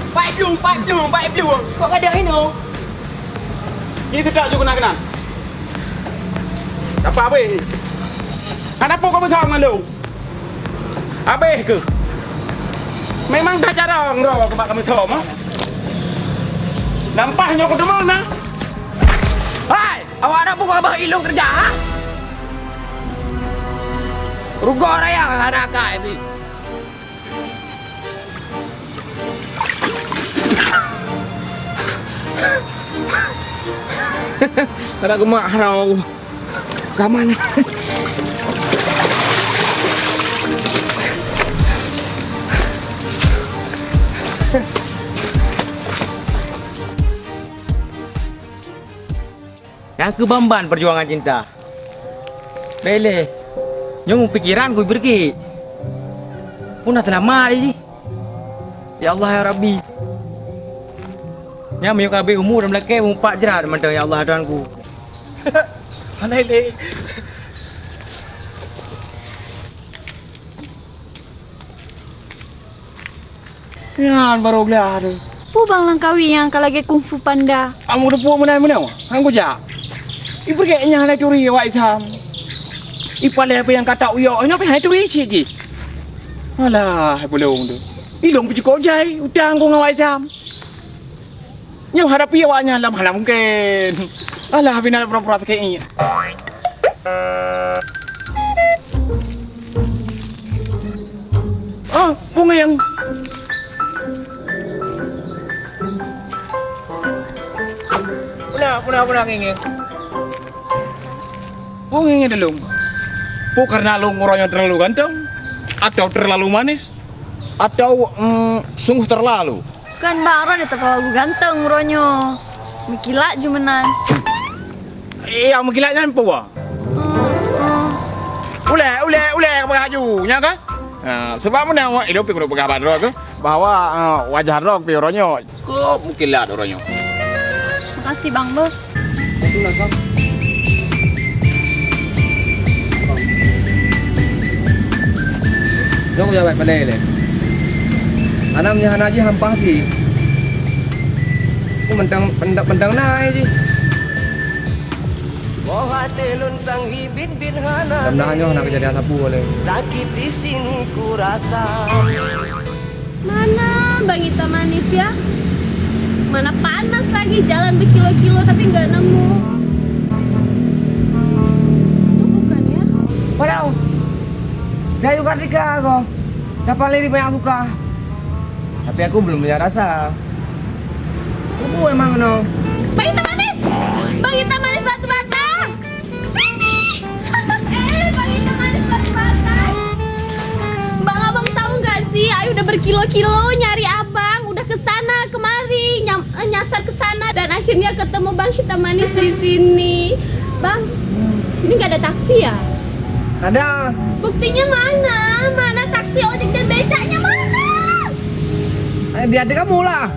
Baik belum. Kok ada ini? Itu tak juga nak. Apa abe? Kenapa kau bersama dengan lu? Abe ke? Memang dah jarang dah kami tahu mah. Nampaknya kau demam nah. Hai, awak nak buka abah ilung kerja ha? Rugo raya ada akak itu. Ada kemarau. Kaman. Yang kebamban perjuangan cinta. Bele. Nyong pikiran ku pergi. Punah telah mari. Ya Allah ya Rabbi. Nya meyuk kabe umur dan belake umpak jerat mentang ya Allah Tuhanku. Alele. Ya, baru belah tu. Pu bang Langkawi yang kalagi kungfu panda. Kamu udah puas mana? Angku jak. Ibu kayaknya nak curi awak Isam. Ipale apa yang kata uyok, ini apa yang curi sih? Alah, belum tu. Ilung pergi kojai, utang kau ngawak Isam. Nyo hadapi awaknya lah mana mungkin. Alah, bina pura-pura kayak ini. Ah, bunga yang Puna ngingin. Oh ngingin dulu. Bu karena lu ngorongnya terlalu ganteng, atau terlalu manis, atau sungguh terlalu. Kan bang Ron itu terlalu ganteng ronyo. Mikila jumenan. Iya mengkilatnya apa wah? Ule kamu haju, nya kan? Sebab mana awak hidup kudu pegaban ro ke? Bahwa wajah ro pi ronyo. Kok mengkilat ronyo. Makasih bang bos. Itulah kau. Jom jawab pandai le. Anak menyahan aja hampah sih. Aku mentang naik je. Wahatelun sang hibit bin hana. Sebenarnya nak kejadian sapu boleh. Sakit di sini ku rasa. Mana Bang Ita manis ya? Mana panas lagi jalan berkilo-kilo tapi nggak nemu. Itu bukan ya? Padahal saya juga Rika kok. Siapa lagi banyak suka. Tapi aku belum punya rasa. Aku emang no. Bang Ita manis! Bang Ita manis batu bata! Kesini! Bang Ita manis batu bata! Bang abang tahu nggak sih? Ayu udah berkilo-kilo nyari abang, udah kesana kemari, nyasar ke sana dan akhirnya ketemu Bang Ita manis di sini. Bang, sini nggak ada taksi ya? Ada. Buktinya mana? Mana taksi ojek dan becaknya mana? Dia ada kamu lah.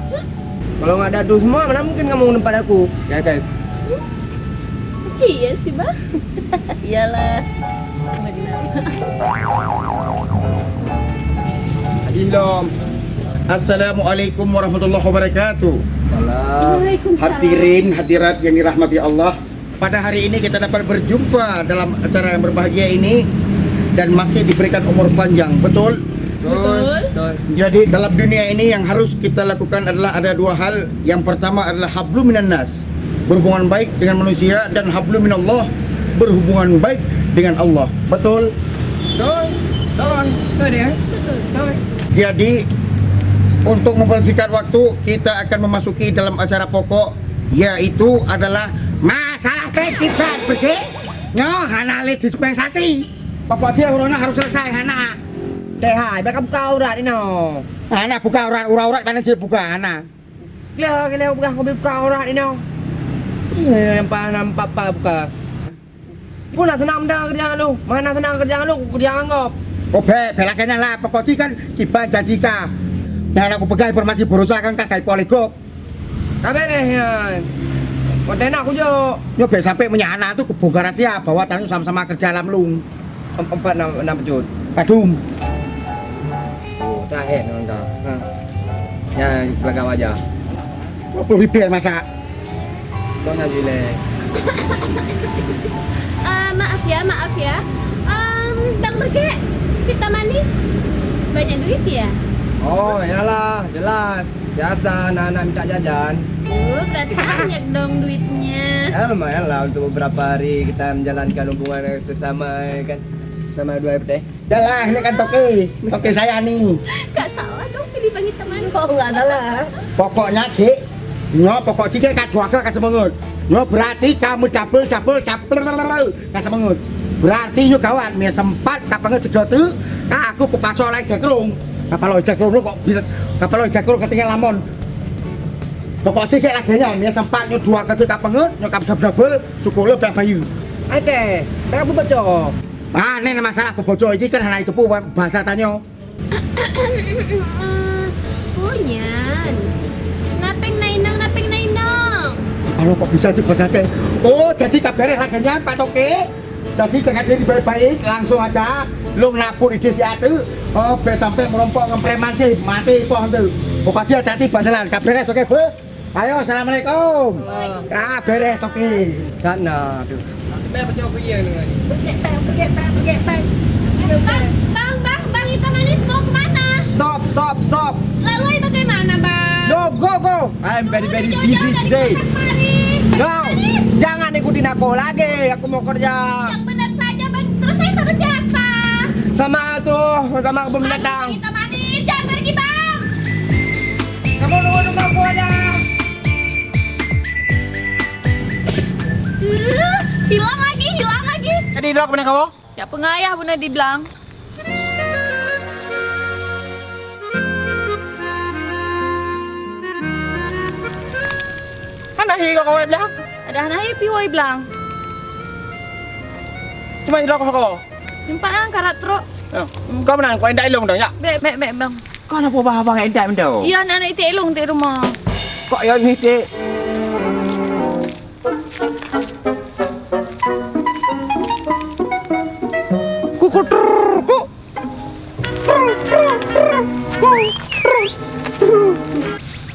Kalau nggak ada tuh semua, mana mungkin kamu tempat aku? Ya kan? Iya sih bang. Iyalah. Adilom. Assalamualaikum warahmatullahi wabarakatuh. Waalaikumsalam. Hadirin hadirat yang dirahmati Allah. Pada hari ini kita dapat berjumpa dalam acara yang berbahagia ini dan masih diberikan umur panjang. Betul? Betul. Jadi dalam dunia ini yang harus kita lakukan adalah ada dua hal. Yang pertama adalah hablum minan nas, berhubungan baik dengan manusia, dan hablum minallah, berhubungan baik dengan Allah. Betul? Betul. Betul ya? Betul. Jadi untuk mempersingkat waktu, kita akan memasuki dalam acara pokok, yaitu adalah masalah ketibat begitu. Nyo, hana le dispensasi. Pokok dia urutnya harus selesai hana. Deh, hai, bakal buka urat ini no. Hana buka urat mana dia buka hana. Kira buka urat ini no. Nampak buka. Pula senang dah kerjaan lu. Mana senang kerjaan lu? Kerjaan anggap. Oh belakangnya lah. Pokoknya kan kita janjikan. Dan aku pegang informasi berusaha kan kakak poligop. Tapi nih ya. Konten aku jo. Yo sampai menyana tuh kebongkar rahasia bahwa tanu sama-sama kerja dalam lung. 4 6 jut. Padum. Oh, tak nonton. Yang belakang wajah. Apa bibir masak? Kau nak jelek. Maaf ya. Bang Berge, kita manis. Banyak duit ya? Oh, iyalah, jelas. Biasa anak-anak minta jajan. Berarti banyak dong duitnya. Ya lumayan lah untuk beberapa hari kita menjalankan hubungan sesama kan. Sama dua FT. Jalah, ini kan toke saya nih. Gak salah dong pilih bagi teman. Kok nggak salah? Pokoknya Cik, pokok Cik kat dua ke semangat. Berarti kamu double kat semangat. Berarti kawan, mir sempat kapan sejotu, aku ke pasar lagi jakrung. Kapal jakrung kok bisa kapal jakrung ketinggalan lamon. Pokok Cik lagi nya, mir sempat dua ke kapan nyokap double cukup le bayu. Ade, tak baca. Ini masalah kebojo ini kan hanya itu pun bahasa tanya. Punyan. Napeng nainong. Kalau kok bisa juga saja. Oh, jadi kabarnya harganya Pak Toke. Jadi jangan jadi baik-baik, langsung aja lu lapor ide si atu. Oh, sampai merompok ngepreman sih, mati pohon tuh. Pokoknya jadi bandalan kabarnya Toke, Bu. Ayo, assalamualaikum. Kabarnya Toke. Sana, aduh. Baik baca aku iya dengan ni. Pergi. Bang, Ita Manis mau kemana? Stop. Lalu itu bagaimana, Bang? No, go. I'm very busy today. No, jangan ikutin aku lagi. Aku mau kerja. Yang benar saja, Bang. Terus saya sama siapa? Sama kebun binatang. Bang Ita Manis, jangan pergi, Bang. Kamu nunggu aku aja. Hilang lagi. Jadi dulu kepada kamu? Ya pengayah Bunda dibilang. Anak higa kau bilang? Ada anak piwai bilang. Cuma dulu kau. Simpan karat truk. Kau menang kau indah ilung dong ya? Bek, Bang. Kau nak buat apa nggak indah mendau? Iya, anak itu elong di rumah. Kok yang ni ti?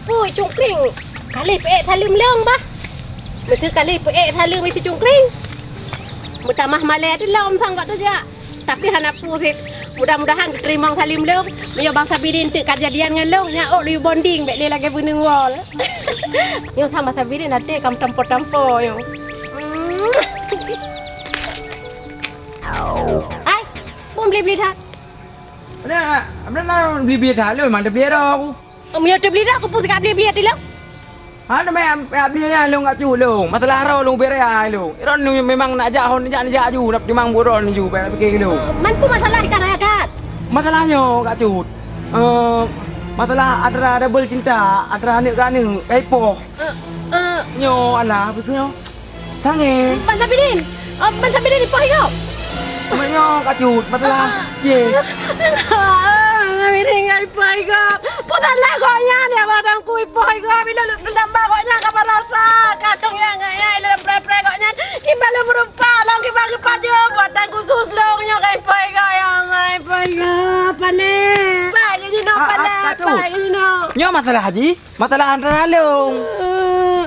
Ui, cungkring. Kali pe thalim leung bah. Betul kali pe thalim itu cungkring. Mutamah malai tu lah sang kat tu je. Tapi anak purit mudah-mudahan terima thalim leung. Dia bangsa bidin tu kejadian dengan leung nya oh liu bonding bek dia lagi bunung wall. Yo sama sabidin nanti kam tempo-tempo yo. Ai, pun beli dah. Ada beli dah lu memang ada beli aku. Om yo beli dah aku pun tak beli tu lah. Ada beli ya lu enggak cu lu. Masalah ro lu bere ya lu. Iron memang nak ajak ajak ju nak timang buron ju pergi lu. Man pun masalah ikan ayat. Masalahnya Kak Cut. Masalah antara double cinta, antara anak kan ni kepo. Nyo alah betul. Tangi. Man sabidin di pagi kau. Sebenarnya Kak Cut, masalah ye. Sabidin ngai pagi kau. Putanlah kau nya dia badang kui pagi kau bila lu nambah kau nya kabar rasa kadang yang ngai dalam pre-pre kau nya kimbal berupa long kimbal ke paju buatan khusus long nya kai pagi kau yang ngai pagi kau pane. Pagi ni no pane. Pagi ni no. Nyo masalah haji, masalah antara lu.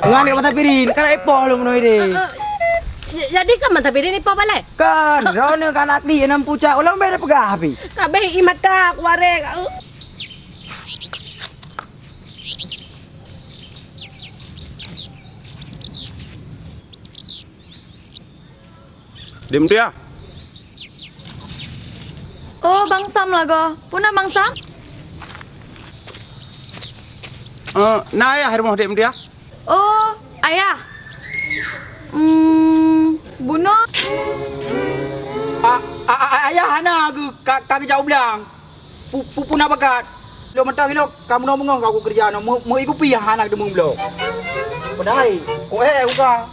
Ngan dia mata pirin, kan epo lu menoi de. Jadi kan mata bidin ni apa balik? Kan, rona kan akli 6 pucak, ulang beda pegah api. Kabeh imata warek. Dim dia. Oh, Bang Sam lah go. Puna Bang Sam? Nah ya rumah dim dia. Oh, ayah. Buno. Ayah ana kaki jauh bilang. Puna bakat. Lo mentang lo kamu no mengong aku kerja no mau ikut piah anak demung belo. Padahal, uka.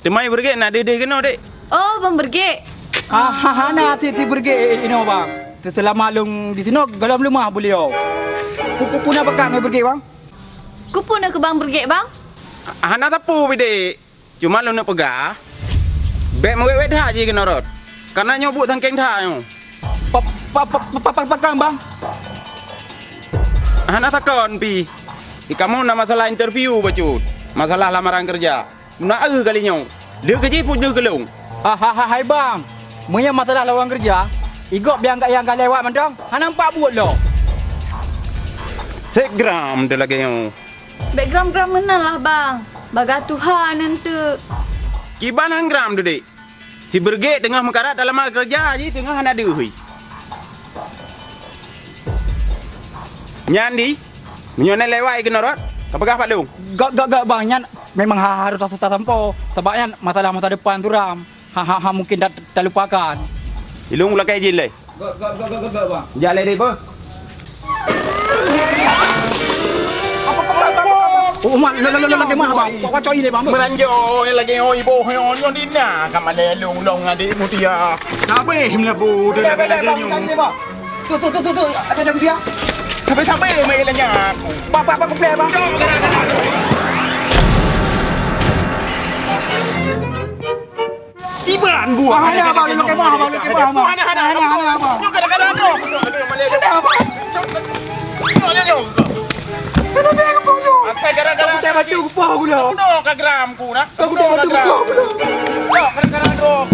Demai pergi nak dede kena dek. Oh, Bang Berge. Hana ti pergi ini bang. Setelah malung di sini galam rumah beliau. Puna bakat mai pergi bang. Kupuna ke Bang Berge, Bang? Hana tapu bide. Cuma lu nak pegah. Bek mewek dah je kena rot. Karena nyobuk tangkeng dah nyo. Pakang bang. Hana takon pi. Di kamu nak masalah interview bacut. Masalah lamaran kerja. Nak kali nyong. Dia kerja pun dia gelung. Hai bang. Punya masalah lawang kerja. Igok biang yang gak lewat mendong. Ha nampak buat lo. Segram dia lagi nyong. Background-gram mana lah bang. Baga Tuhan nanti. Kiban hanggram tu dik. Si bergek tengah mekarat dalam kerja je tengah ada hui. Nyandi. Menyonai lewat ke norot. Apakah Pak Long? Gak bang. Nyan memang harus tak tampo. Sebabnya masalah masa depan tu ram. Mungkin tak lupakan. Ilung pula kayak jilai. Gak bang. Jalan dia apa? Oh mak lagi mah bang. Kau kacau ini bang. Melanjut lagi ibu yon dina kamale long adik mutia. Sabe himla bu dia lagi nyong. Tu ada jam dia. Sabe mai lanya. Bapak aku play bang. Iban gua. Ada bang lu kemah bang. Ada. Nyong kadang-kadang dong. Ada apa? Nyong. Saya gara-gara Saya baca upah aku dah. aku dong ke gramku nak. Aku dong ke gram. Gara-gara dong.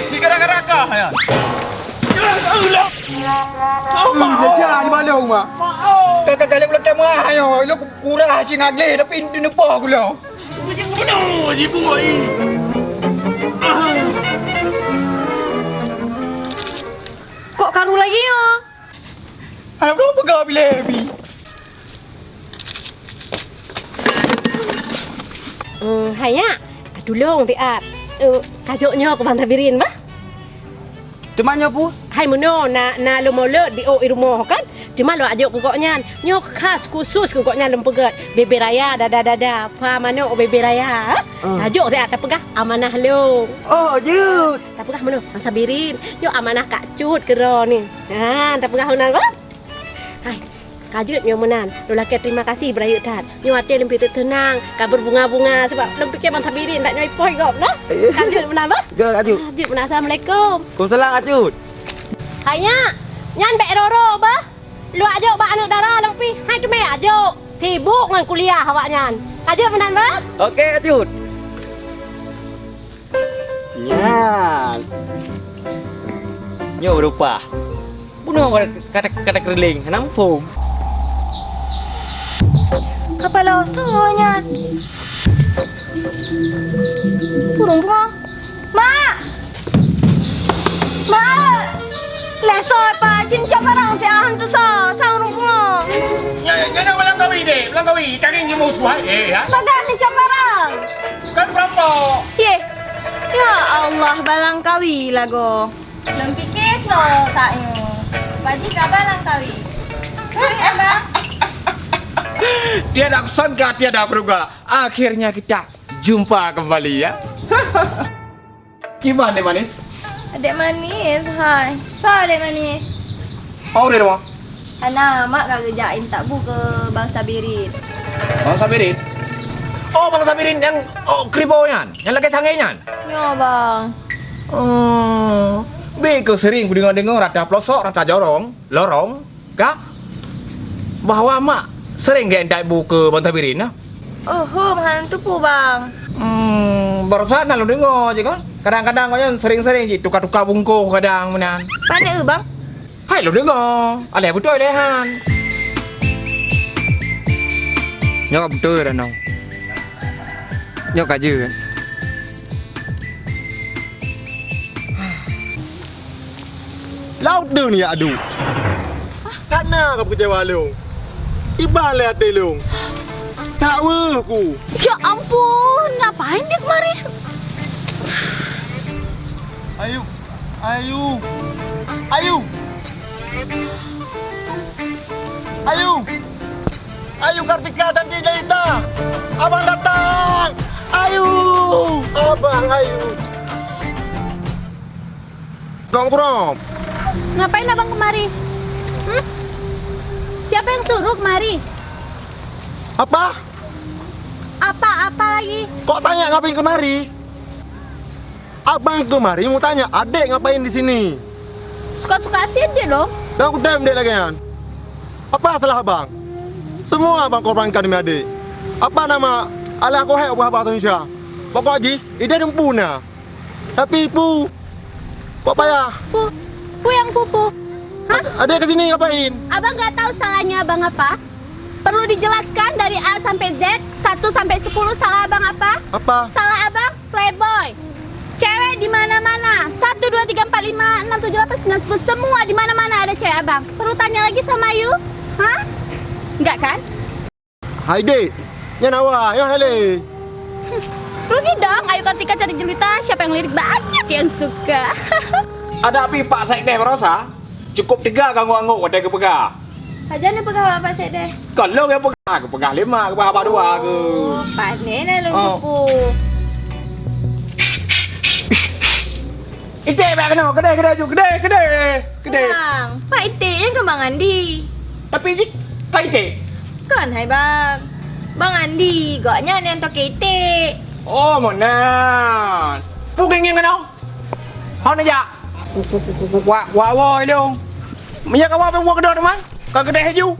Si gara-gara kah ya? Jangan di balong mak. Kakak kali pula kamera ayo. Lu kurang cing agle tapi di nepah aku lah. Si boy. Kok karu lagi ya? Anak belum pegang bila Abi. Hanya dulung tiat. Kajoknya ke Bang Tabirin bah. Temannya pu. Hai muno na lo mole di o rumah kan. Cuma lo ajak pokoknya nyo khas khusus pokoknya lem pegat. Bebe raya dada. Pa mano bebe raya. Ajak tiat tak pegah amanah lo. Oh, jut. Tak pegah mano Bang Sabirin. Yo amanah Kak Cut kero ni. Ha, tak pegah hunan bah. Hai, kajut nyo menan. Lo laki terima kasih berayu tat. Nyo hati lempi tenang, kabar bunga-bunga sebab lempi ke Bang Tabirin tak nyoi poi gop nah. Kajut menan bah. Gak ajut. Kajut menan. Assalamualaikum. Waalaikumsalam ajut. Hanya nyan bek roro bah. Lu ajak bak anak darah lempi. Hai tu me ajak. Sibuk dengan kuliah awak nyan. Kajut menan bah. Okey ajut. Nyan. Nyo berupa. Bunuh kata keriling, nampung. Kepala osonya. Burung bunga. Mak! Mak! Lesoi pa cincang barang si ahan tu sang bunga. Jangan belang kawi. Kaging ni mus buat ya. Bagai cincang barang. Kan berapa? Ye. Ya Allah balang kawi lago. Lempi keso taknya. Baji ka balang kawi. Hai abang. Tiada sangka, tiada peraduga. Akhirnya kita jumpa kembali ya. Gimana manis? Adik manis, hai. Sa adik manis. Oh, dia rumah. Ana mak kak kerjain tak bu ke Bang Sabirin. Bang Sabirin. Oh, Bang Sabirin yang kribonya, yang lagi tangannya. Yo bang. Oh, beko sering ku dengar rata pelosok, rata lorong, kak? Bahwa mak sering ke entai bu ke Bang Sabirin nah. Mahan tu pu bang. Barusan lalu dengar je kan. Kadang-kadang kau yang sering-sering je tukar-tukar bungkuh kadang menan. Pandai bang? Hai lu dengar. Alih betul lehan. Nhớ betul dah nong. Nhớ kaje. Laut dia ni adu. Kana kau kecewa lu. Iban lihat dia lu. Tahu aku. Ya ampun, ngapain dia kemari? Ayu Kartika dan Cijaita. Abang datang. Abang ayu. Gongprom. Ngapain abang kemari? Siapa yang suruh kemari? Apa? Apa lagi? Kok tanya ngapain kemari? Abang kemari mau tanya, adek ngapain di sini? Suka-suka hati dia loh. Dan aku dem dek lagi kan. Apa salah abang? Semua abang korbankan demi adik. Apa nama ala aku hai apa tu Insya. Pokok ji, ide dempuna. Tapi pu. Kok payah? Pu yang pupu. Hah? Adik ke sini ngapain? Abang nggak tahu salahnya abang apa? Perlu dijelaskan dari A sampai Z, 1 sampai 10 salah abang apa? Apa? Salah abang playboy. Cewek di mana-mana. 1 2 3 4 5 6 7 8 9 10 semua di mana-mana ada cewek abang. Perlu tanya lagi sama you? Hah? Enggak kan? Hai dek. Ya nawa, ya hele. Rugi dong, Ayu Kartika cari jelita, siapa yang lirik banyak yang suka. Ada pipa sek deh Rosa. Cukup 3 ganggu-ganggu ada ke pegang. Aja ni pegang apa set deh? Kalau yang pegang, aku pegang 5 ke apa 2 ke. Panen dah lu Oh. pupu. Ite bak kena, gede. Bang, Pak Ite yang ke Bang Andi. Tapi jik tak ite. Kan hai bang. Bang Andi, goknya ni yang tok Ite. Oh, monas. Puging yang kena. Hon aja. Wa woi dong. Minyak awak buat kedua teman. Kau gede haju.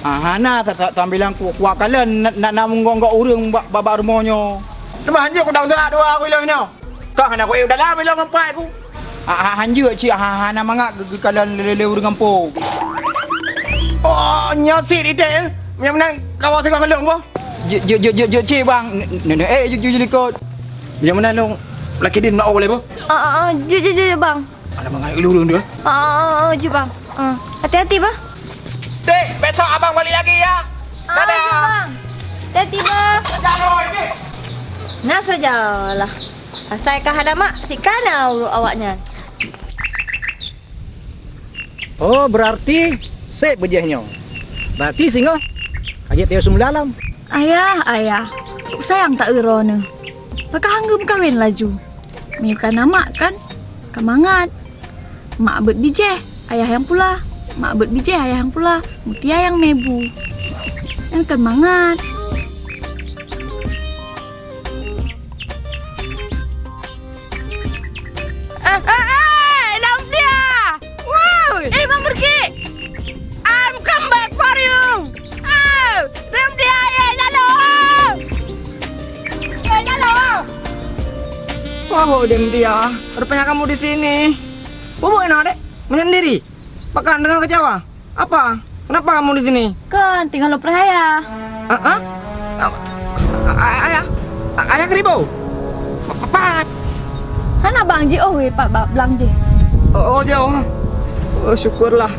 Hana tak tambilang kuat kalian nak mengonggok urang babak rumahnya. Teman je aku dah usah 2 aku bilang ni. Kau kena aku dah lah bilang empat aku. Hanja cik hana mangak kalian lele urang kampung. Oh, nyasit ite. Yang menang kau tengah kelong apa? Je cik bang. Je likut. Yang mana long? Laki dia nak boleh apa? Je bang. Ada mangai urang dia. Je bang. Hati-hati bang. Dek, besok abang balik lagi ya. Je bang. Hati-hati bang. Jangan ni. Nah sajalah. Asal kah ada mak, si kana urut awaknya. Oh, berarti set berjahnya. Berarti singa. Ajak dia semula alam. Ayah, sayang tak ero ni. Pakai hanggum kawin laju. Miukan nama kan? Kamangat. Mak bet bijeh, ayah yang pula. Mak bet bijeh, ayah yang pula. Mutia yang mebu. Yang kan mangat. Daun dia. Wow. Bang pergi. I'm come back for you. Oh, daun dia ya jalo. Ya jalo. Wah, dem dia. Rupanya kamu di sini. Bobo enak dek. Menyendiri. Pakai dengan kecewa. Apa? Kenapa kamu di sini? Kan tinggal lo perhaya. Ayah. Ayah keribu. Apa? Hana bang ji oh pak belang ji. Oh, jauh. Oh, syukurlah.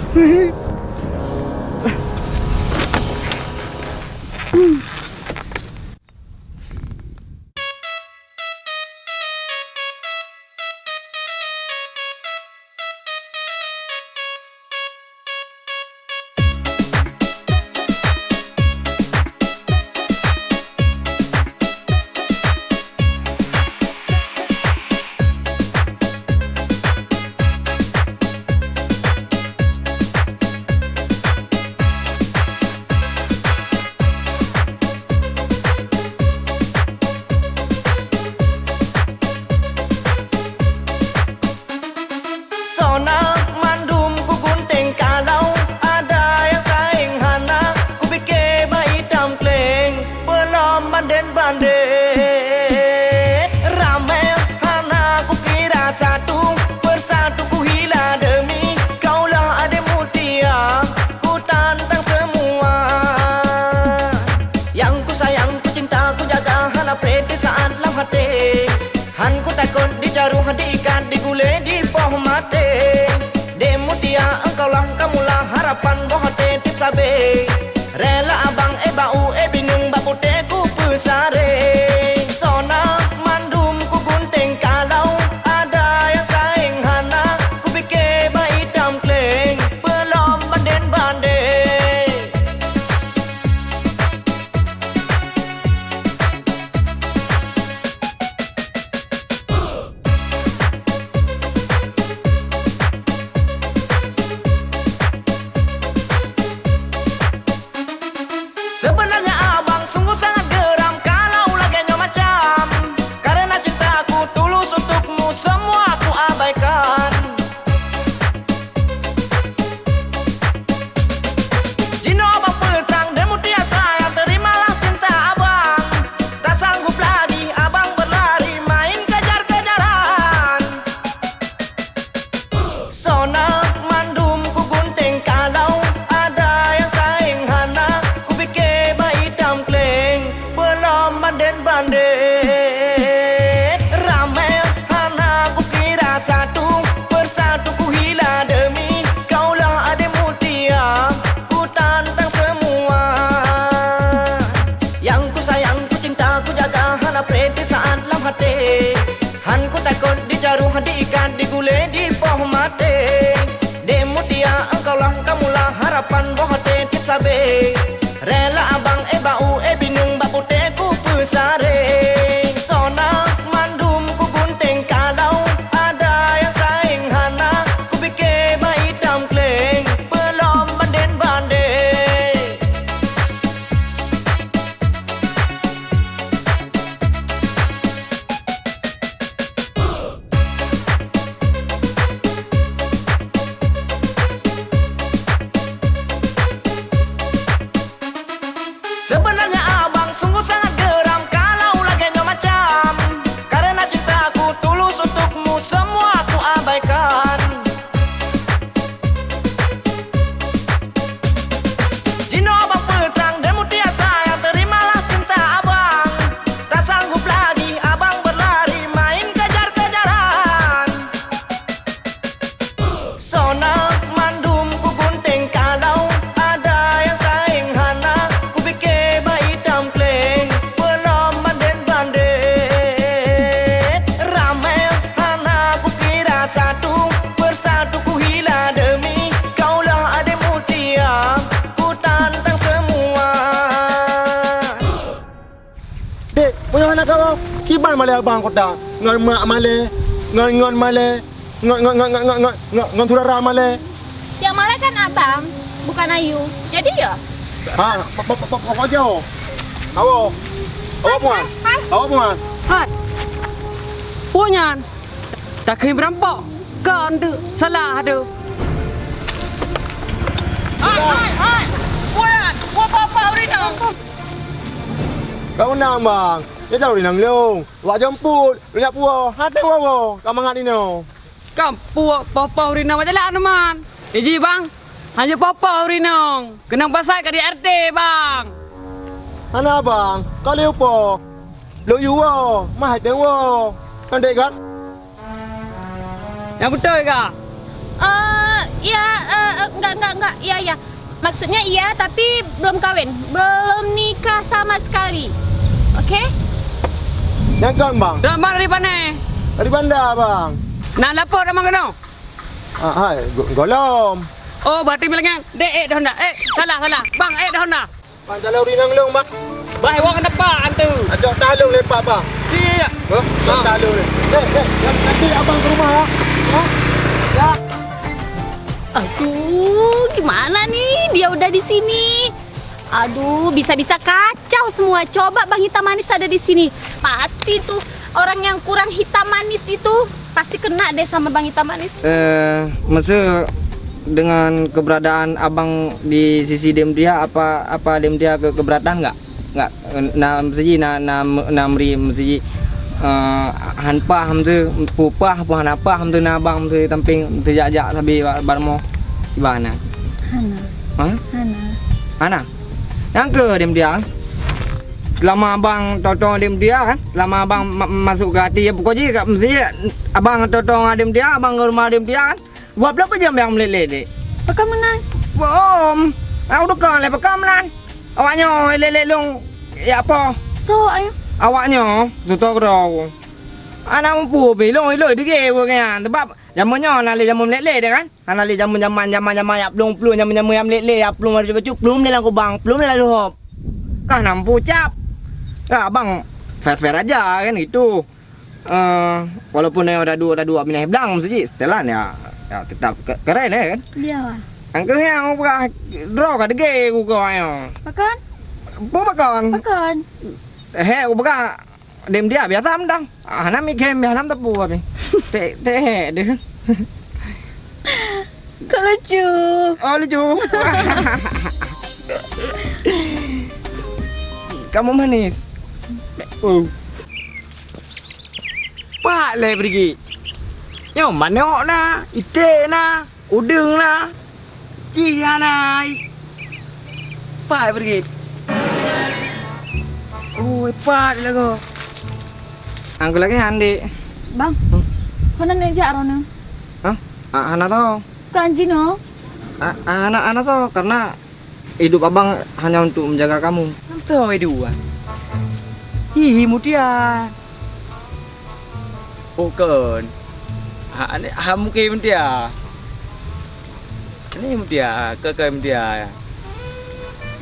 male abang kota. Ngan mak male, ngan male, ngan saudara male. Yang malah kan abang, bukan Ayu. Jadi ya. Ha, apa jauh? Awak. Awak muat. Awak muat. Hat. Punyan. Tak kena berampok. Kan tu salah tu. Hai. Punyan, gua apa hari ni? Kau nak bang. Dia tahu dia nang long. Wak jemput, dia puah. Hati wawo. Kau mangat ni no. Kampung papa urina macam lah teman. Jadi bang, hanya papa urina. Kenang pasal ke di RT bang. Ana bang, kau lupa. Lo you wo, mah dia wo. Kan dek kat? Yang betul ke? Enggak. Ya. Maksudnya iya, tapi belum kahwin. Belum nikah sama sekali. Okey? Yang kan bang? Dah bang dari mana? Dari bandar bang. Nak lapor dah bang kena? Hai, golom. Oh, berarti bilangnya dek dah hendak. Salah. Bang, dah hendak. Bang jalan rinang long bang. Baik wang kenapa antu? Ajak talung lepak bang. Iya. Ajak talung ni. Nanti abang ke rumah ya. Ya. Aduh, gimana nih? Dia udah di sini. Aduh, bisa-bisa kacau semua. Coba Bang Hitam Manis ada di sini. Pasti tuh orang yang kurang hitam manis itu pasti kena deh sama Bang Hitam Manis. Masa dengan keberadaan abang di sisi dia apa dia keberatan nggak na mesti na meri mesti hanpa hamtu pupah puhan apa hamtu na abang hamtu tamping terjak sabi barmo ibana Hana yang ke dia selama abang totong dia kan selama abang masuk ke hati ya pokoknya mesti abang totong dia abang ke rumah dia kan buat berapa jam yang meleleh dek? Pekan menang. Bom. Udah kan le pekan menan. Awaknya leleh long ya apa? So, ayo. Awaknya tu kro. Anak mampu belong iloi dige kan. Sebab zamannya nak le zaman meleleh dek kan? Anak le zaman ya plung zaman yang meleleh ya plung ada baju plung ni lah ku bang, plung ni lah hop. Kan nampu cap. Abang fair aja kan gitu. Walaupun ada dua minah belang mesti setelan ya tetap keren kan? Dia. Angke yang buka draw ka dege ku ko ayo. Pekan? Pekan. Aku buka dem dia biasa mendang. Ana mi kem biasa tepu abi. Te deh. Kau lucu. Oh lucu. Kamu manis. Pak le pergi. Yo manok na, itik na, udang na. Dia nai. Pak pergi. Oh, pak lah ko. Angku lagi handi. Bang. Kau nak nejak Rona? Hah? Anak tahu. Kanji no. Anak tahu karena hidup abang hanya untuk menjaga kamu. Tahu dua. Hihi mutia. Bukan. Mungkin dia. Ini dia, ke dia.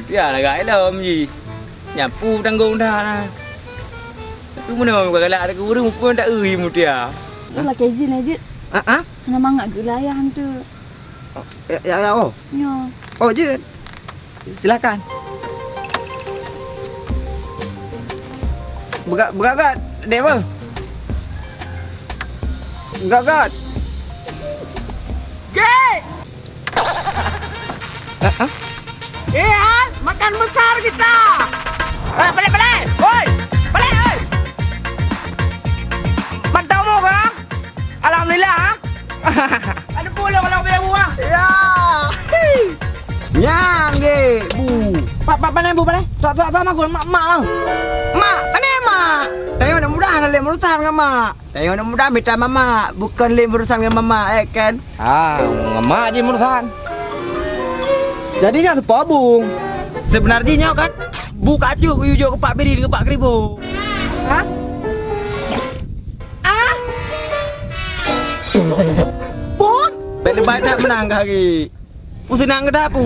Dia là gái lơm gì? Nhà phu đang gôn ra nè. Cứ muốn mà gọi lại cứ đưa một con đã một dia. Itu lah kayak zin aja. Nama nggak gelayan tuh. Ya. Oh, je. Silakan. Begagat, Dewa. Gagat. Gay. Makan besar kita. Balik. Woi. Balik, oi. Mantap mo bang. Alhamdulillah. Ada pulang kalau bayar buah. Ya. Nyang ge, bu. Pak panai bu panai. Sok sama gue mak. Mak, panai mak. Tayo na mudah na le urusan ka mak. Tayo na mudah minta mama, bukan le urusan ka mama, kan? Mak je urusan. Jadinya apa bung? Sebenarnya kan buka juk ke Pak Beri ke Pak Kribo. Hah? Pun baik-baik nak menang lagi. Usenang ke dapu.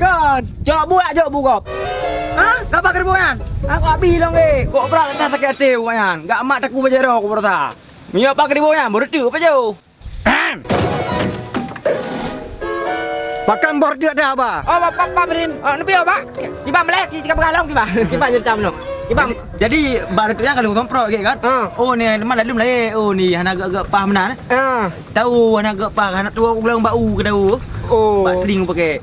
Kan, jok buat. Hah? Kapa kerboyan? Aku tak bilang kok berat tak sakit hati kan. Enggak mak takku bajaro aku berasa. Minyak pak kerboyan berdu apa jauh? Pakan bordi ada apa? Oh, Pak Berin. Oh, nepi Pak. Kiba melek, kiba galong kiba. Kiba nyertam no. Kiba. Jadi baratnya kalau sompro kan. Oh, ni mana dalam lah. Oh, ni hana agak paham nah. Tahu hana agak paham anak tua aku bilang bau ke tahu. Oh. Pak ring pakai.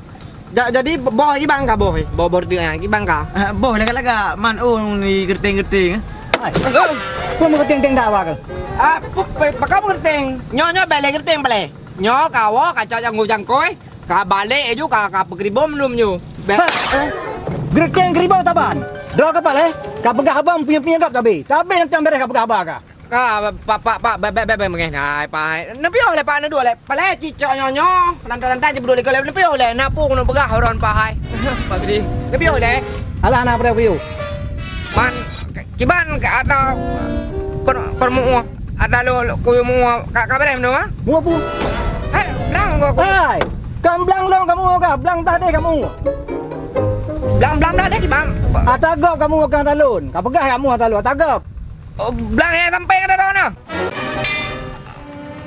Jadi boh ibang ka boh. Boh bordi yang ibang ka. Boh laga-laga man ni gerteng-gerteng. Hai. Kau mau gerteng dah apa ke? Pakam gerteng. Nyo balik gerteng balik. Nyo kawo kaca jangkoi. Ka balik ju ka pegribom belum nyu. Gerteng geribau taban. Doa kapal ka pegah abang punya gap tabe. Tabe nak tambah ka pegah abang ka. Ka pak be mengen hai pai. Nepi oleh pak na dua le. Pale cicok nyonyo. Lantai je berdua le nepi oleh napu kono pegah horon pak hai. Pak Bidi. Nepi oleh. Alah na pada piu. Man kiban ka ada permu ada lo kuyu mu ka bere mno ha? Mu pu. Hai, lang gua. Hai. Kamu belang long kamu ka, belang dah deh kamu. Belang dah deh bang. Atagop kamu kang talun. Ka pegah kamu talun atagop. Oh, belang yang sampai ada dona.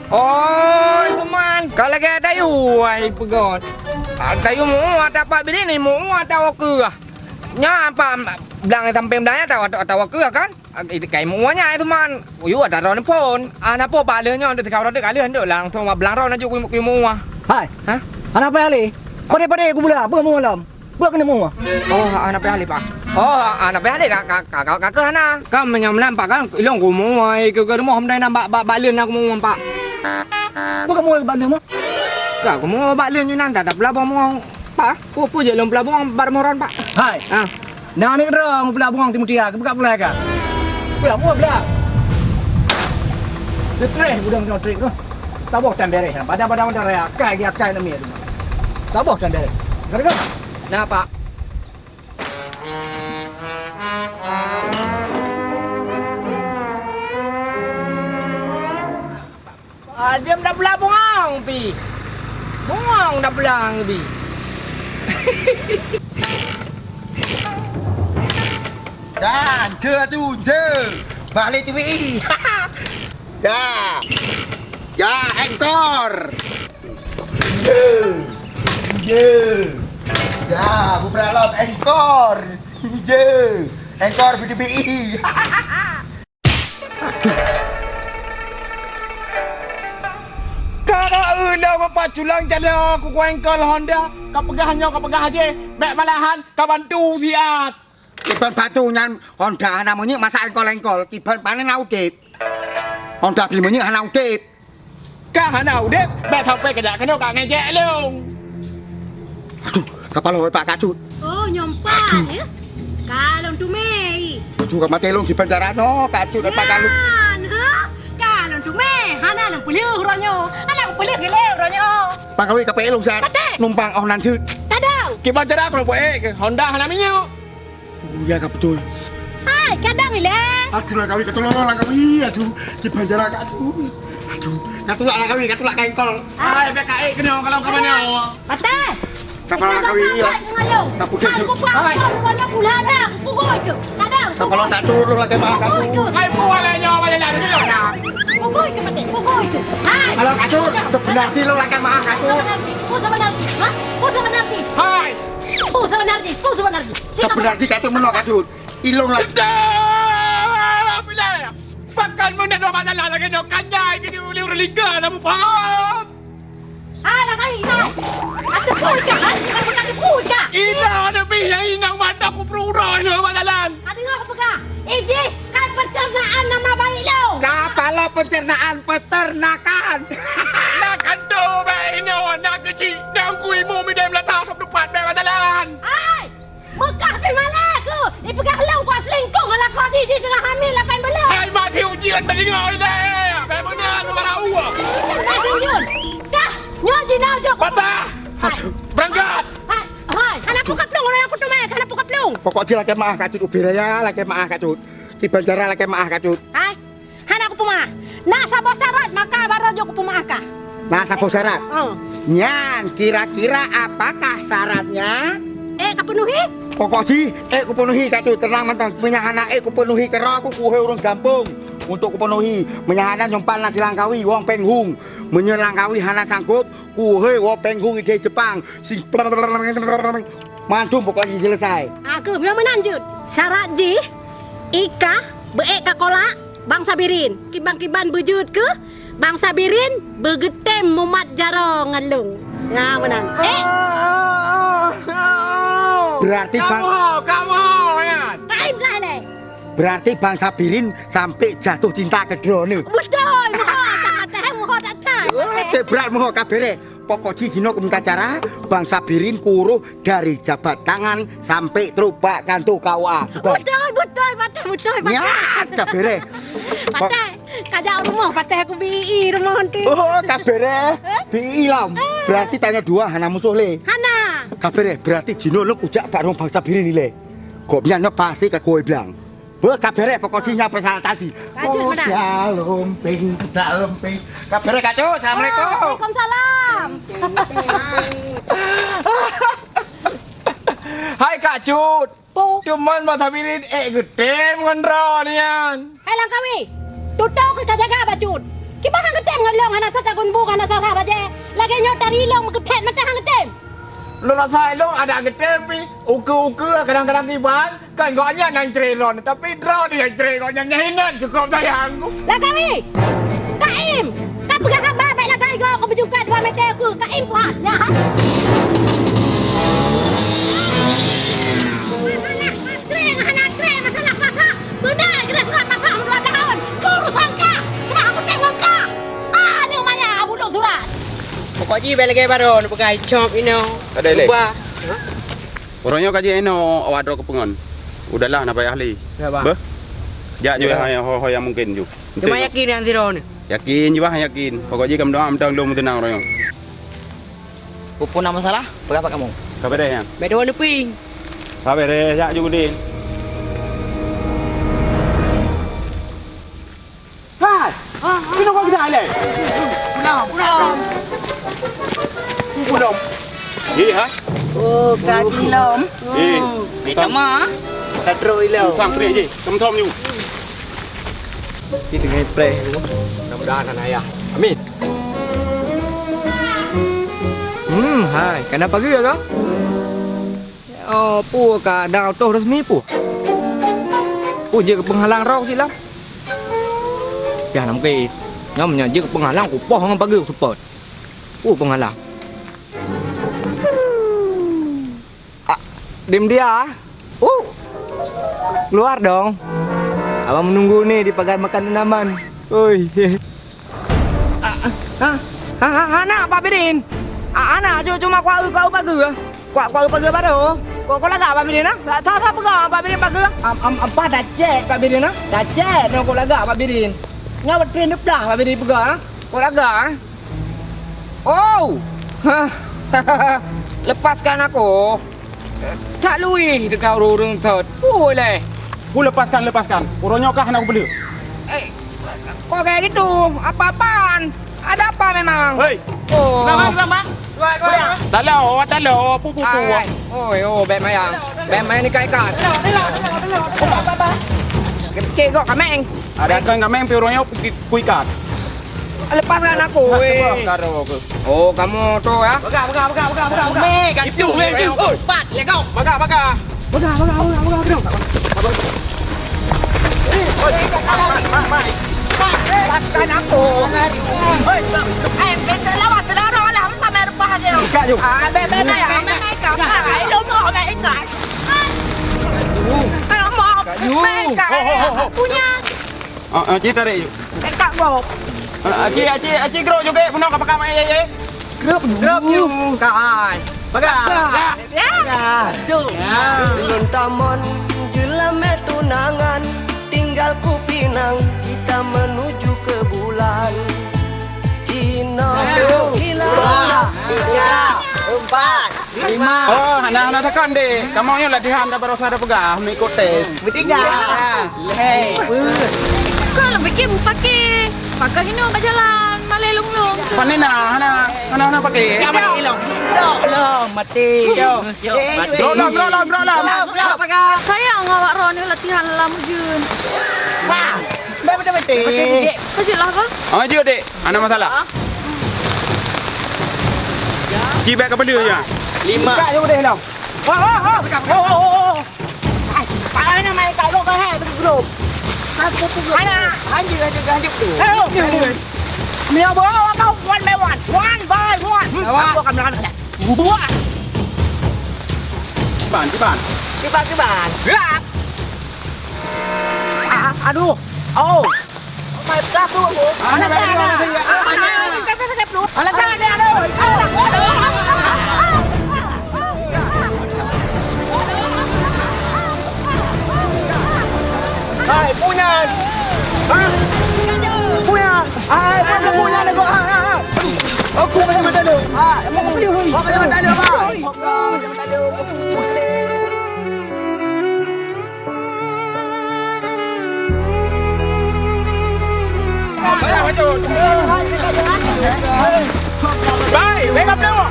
Oh, itu man. Kalau lagi ada yu, ai pegot. Ada yu mu ada apa bini ni mu ada waku. Nya apa belang yang sampai belangnya tahu waku kan? Itu kayak muanya itu man. Yu ada dona pun. Ana po ba le nya de kau de ka le ndo lang thong ma belang ro na ju ku mu. Hai. Hah? Anak apa ali? Pada aku pula, apa kamu malam? Buat kena mu. Oh, anak apa ali pak? Oh, anak apa ali kak ke hana? Kau menyamlam pak kan? Ilong ku mu ai ke rumah hom dai nam bak lun aku mu pak. Buat kamu bak lun mu? Kau ku mu bak lun yunan dah pelabong mu. Pak, ku je lom pelabong bar moron pak. Hai. Ah. Nah ni ro mu pelabong timutia, ke buka pula ka. Pula mu pula. Stres budang trik tu. Tabok tan beres. Padang raya. Kai dia kai nami tu. Tabok tan beres. Gara-gara. Nah, Pak. Dia dah belah bungang pi. Bungang dah belang pi. Dan tu je. Balik TV. Ya, ekor. Ya, beberapa ekor. Ekor BDBI. Kalau ulang apa culang jalan aku engkol Honda, kau pegah aja. Bek malahan kau bantu siat. Kiban batu nyan Honda namanya masa engkol. Kiban panen audit. Honda belinya hana audit. Kah hana audit, bek sampai kerja kena kau ngejek long. Aduh, kapal Pak Kacut. Oh, nyompan ya. Kalong tu mei. Aduh, kau mati long kiban jarano Kacut Pak Kalut. Kalong tu mei, hana lang pelih ronyo. Hana pelih gele ronyo. Pak Kawi kapal long sat. Numpang oh nanti. Kadang. Kiban jarak kalau buat Honda hana minyak. Ya, kau betul. Hai, kadang ni lah. Aduh lah Kawi ketolong lah Kawi. Aduh, kiban jarak aduh. Aduh, katulak lah Kawi, katulak kengkol. Hai, PKI kena kalau kau mana? Patah. Kapal lah Kawi. Kapal Aku buat banyak pula dah. Pukul itu. Kadang. kapal tak turun lagi mah Kacut. Hai, buat lah nyawa jalan ni. Pukul itu mati. Pukul itu. Hai. Kalau Kacut, sebelah kilo lagi mah Kacut. Pukul sebenarnya. Ha? Pukul sebenarnya. Hai. Pukul sebenarnya. Pukul sebenarnya. Sebenarnya Kacut menolak Kacut. Ilong lagi. Dah, bila ya? Pakan mana dua masalah lagi nak kanjai kini boleh berliga namu faham? Ada kai, hai. Ada puja, ada puja. Ina ada pihak inang mata aku perurah ni masalah. Ada ngah aku pegang. Ini kan pencernaan nama baik lo. Kapal pencernaan peternakan. Nak kando baik ini nak kecil nak kui mu midem latah tak dapat baik masalah. Hai. Mekah pergi malah aku. Dia pegang long kau selingkuh dengan kau di tengah hamil 8 bulan. Hai mati ujian berdengar ni dah. Baik benar marah uang. Mati ujian. Dah. Nyon jinau jok. Patah. Berangkat. Hai. Hai. Kana buka plung orang aku tu mai. Kana buka plung. Pokok dia lagi maaf Kacut ubiraya lagi maaf Kacut. Kiban jara lagi maaf Kacut. Hai. Hana aku pemah. Nah sabah syarat maka baru jok aku pemah kah. Nah, sapu syarat. Nyan, kira-kira apakah syaratnya? Kepenuhi? Pokok ji, ku penuhi kat tu tenang mantang menyahanan ku penuhi kerana ku hei orang kampung. Untuk ku penuhi menyahanan nyompan nasi langkawi wong penghung. Menyelangkawi hana sanggup ku hei wong penghung ide Jepang. Sing mantum pokoknya selesai. Aku bilang menanjut. Syarat ji, ika beek kakolak bangsa birin. Kibang-kiban bejut ke bangsa birin begetem mumat jaro ngelung. Ya menan. Berarti kamu ya. Kain lah le. Berarti bangsa Birin sampai jatuh cinta ke drone. Betul, moho tak. Seberat moho kabere. Pokok dino minta cara bangsa Birin kuruh dari jabat tangan sampai terubak kantu KUA. Betul. Nyat kabere. Patah, kajak rumah patah aku BI rumah nanti. Oh, kabere. BI lam. Berarti tanya dua hana musuh le. Hana. Kabere berarti dino lu kujak pak rong bangsa Birin ni le. Kopnya pasti ke kowe bilang. Kabere pokoknya persoalan tadi. Kacau mana? Ya lumping, tak lumping. Kabere kacau. Assalamualaikum. Waalaikumsalam. Hai Kak Cut. Po. Cuman mata birin gede ngendro nian. Hai Langkawi. Tutup ke jaga bajut. Kiba hang getem ngelong hana sata gunbu hana sata baje. Lagi nyot dari long getem mata hang getem. Lo rasa lo ada gede pi. Uku kadang-kadang tiba. Kan gaknya nang treron tapi draw dia tre gaknya nyahinan cukup sayangku. Langkawi. Kaim. Kau pegang kabar baik Langkawi kau berjumpa 2 meter aku. Kaim puas ya. Hana keren masalah masa. Benda kena surat masa 2 tahun. Urusan kah? Kena aku tengok kah? Ni mana budak surat. Pokoknya balik ke baru pakai chop ini. Ada le. Ubah. Orangnya kaji eno awadro kepengon. Udahlah nak payah ahli. Beh. Jak juga ho yang mungkin ju. Cuma yakin nanti ron. Yakin juga yakin. Pokoknya kamu doa amtang lu tenang orangnya. Pupun nama masalah? Berapa kamu? Kabar deh yang. Bedo warna pink. Kabar deh jak juga din. Hai. Kena kau kita ale. Pulau. Iya. Oh, kaji lom. Sama. Tatro ilau. Sang pre je. Kamu thom ju. Kita dengan play. Mudah-mudahan anak ayah. Amin. Hai, kenapa gitu kau? Oh, pu ka dao toh resmi pu. Je ke penghalang rau silam. Ya nam ke. Nyamnya je ke penghalang ku poh ngan pagi support. Penghalang. Dim dia. Keluar dong. Abang menunggu nih di pagar makan tanaman. Oi. Anak Pak Bidin. Anak cuma kau pagi. Kau pagi baru. Kau lagak Pak Bidin ah? Tak pegang Pak Bidin pagi. Apa dah cek Pak Bidin ah? Dah cek no kau lagak Pak Bidin. Nyawat train dah Pak Bidin pegang. Kau lagak ah? Oh. Lepaskan aku. Tak lui dekat urung tot. Boleh. Ku lepaskan. Orangnya kah nak beli? Kok kayak gitu? Apa-apaan? Ada apa memang? Hei. Oh. Bang. Talo, pu. Oh, bem ayang. Bem ayang ni kai-kai. Kecil kok kameng. Ada kan kami yang orangnya kuikat. Lepaskan aku. Oh, kamu tuh ya. Baga. Itu. Cepat, lekau. Baga. Lepaskan aku. Kita lawat terlalu lama sampai rumah dia. Ikat ju. Bem ayang. Kau tak. Lu mau main ikat. Kalau mau main ikat. Punya. Cik tarik ju. Ikat gua. Aci grow juga puno kapag ye. Drop you. Kai. Baga. Ya. Ulun tamon jelame tunangan, tinggal Kupinang, kita menuju ke bulan. Cina hilang 4, 5. Oh, anak tekan deh. Kamu yang latihan dah baru sada pegah, mengikut tes. 3. Hei. Kau nak bikin pakai ini berjalan malay lunglung. Panen na, hana pakai. Ya mati long. Long mati. Yo. Bro. Sayang awak Ron latihan lama jun. Wah. Betul. Kecil lah kah? Ah, je dek. Ada masalah. Cibek ke benda je. 5. Buka je boleh long. Oh. Ai, main kat lo kan hai grup. Ana, anjir tu. Mia bawa kau one by one. Aku akan melakukan. Buat. Ciban. Kibar. Gerak. Aduh. Oh. Mai tak tu. Ana tak. Ana tak ada. Hai, punya. Punya. Punya ni kau. Aku macam mana tu? Emang beli hui. Macam mana ada, Pak? Macam mana ada? Saya wajud. Baik, wake up dulu.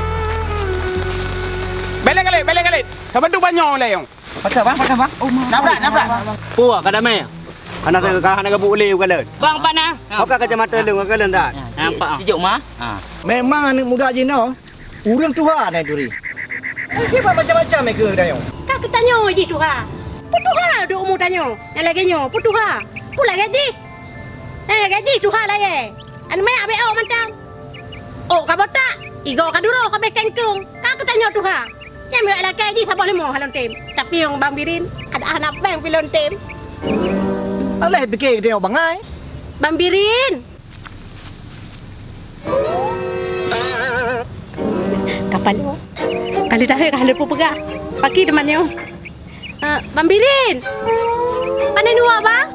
Balik. Kapan tu banyak lah yang. Pasal bang. Nabrak. Puah kada mai. Anak tengah kah anak gabu leu kala. Bang Pana. Kau kah kacamata leu kala tak? Nampak cijuk mah. Memang anak muda je no. Urang Tuhan dah duri. Kita macam-macam mereka dah yo. Kak tanya je tu ha. Putuha duk umur tanya. Yang lagi nyo putuha. Pula gaji. Gaji tu ha lah ye. Anu mai abe oh mantang. Oh ka botak. Igo ka duro ka beken kung. Kak tanya tu ha. Yang mai laki gaji sabah lemo halon tim. Tapi yang Bang Birin ada anak bang pilon tim. Alah fikir dia bangai. Bang Birin. Kapan lu? Kali dah kali pu pegah. Pagi temannya. Bang Birin. Panen dua bang?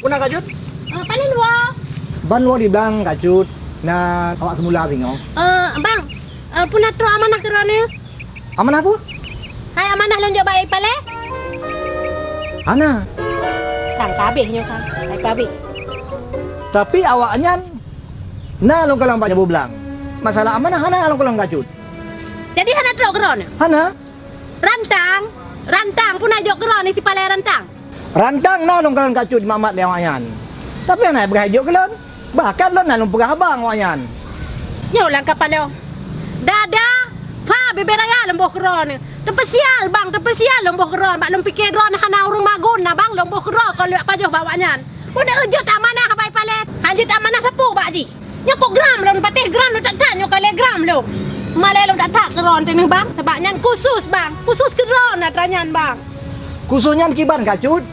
Puna kajut? Panen dua. Ban lo di belang kajut. Na awak semula tengok. Bang. Puna tro amanah kerana. Amanah apa? Hai amanah lonjok baik pale. Ana. Tang kabehnya kan. Hai kabeh. Tapi awaknya na long kalang banyak belang. Masalah amanah hana long kalang kajut. Jadi hana tro kerana. Hana? Rantang pun ajak kerana ni si pale rantang. Rantang na long kalang kajut di mamat dia awaknya. Tapi ana berhajuk kelon. Bahkan lo na long pegah abang awaknya. Nyolang kapan lo? Dada. Fa beberaya lemboh kerana. Terpesial bang, terpesial lemboh kerana. Bak lom fikir ron hana urung magun na bang lemboh kerana kalau lihat pajuh bawanya. Udah ejut amanah baik palet. Hajit amanah sepuk bak ji. Nyokok gram lo patih gram lo tak nyokok gram lo. Malai lo tak keron tengah bang. Sebabnya khusus bang. Khusus keron atranyan bang. Khususnya kiban kajut.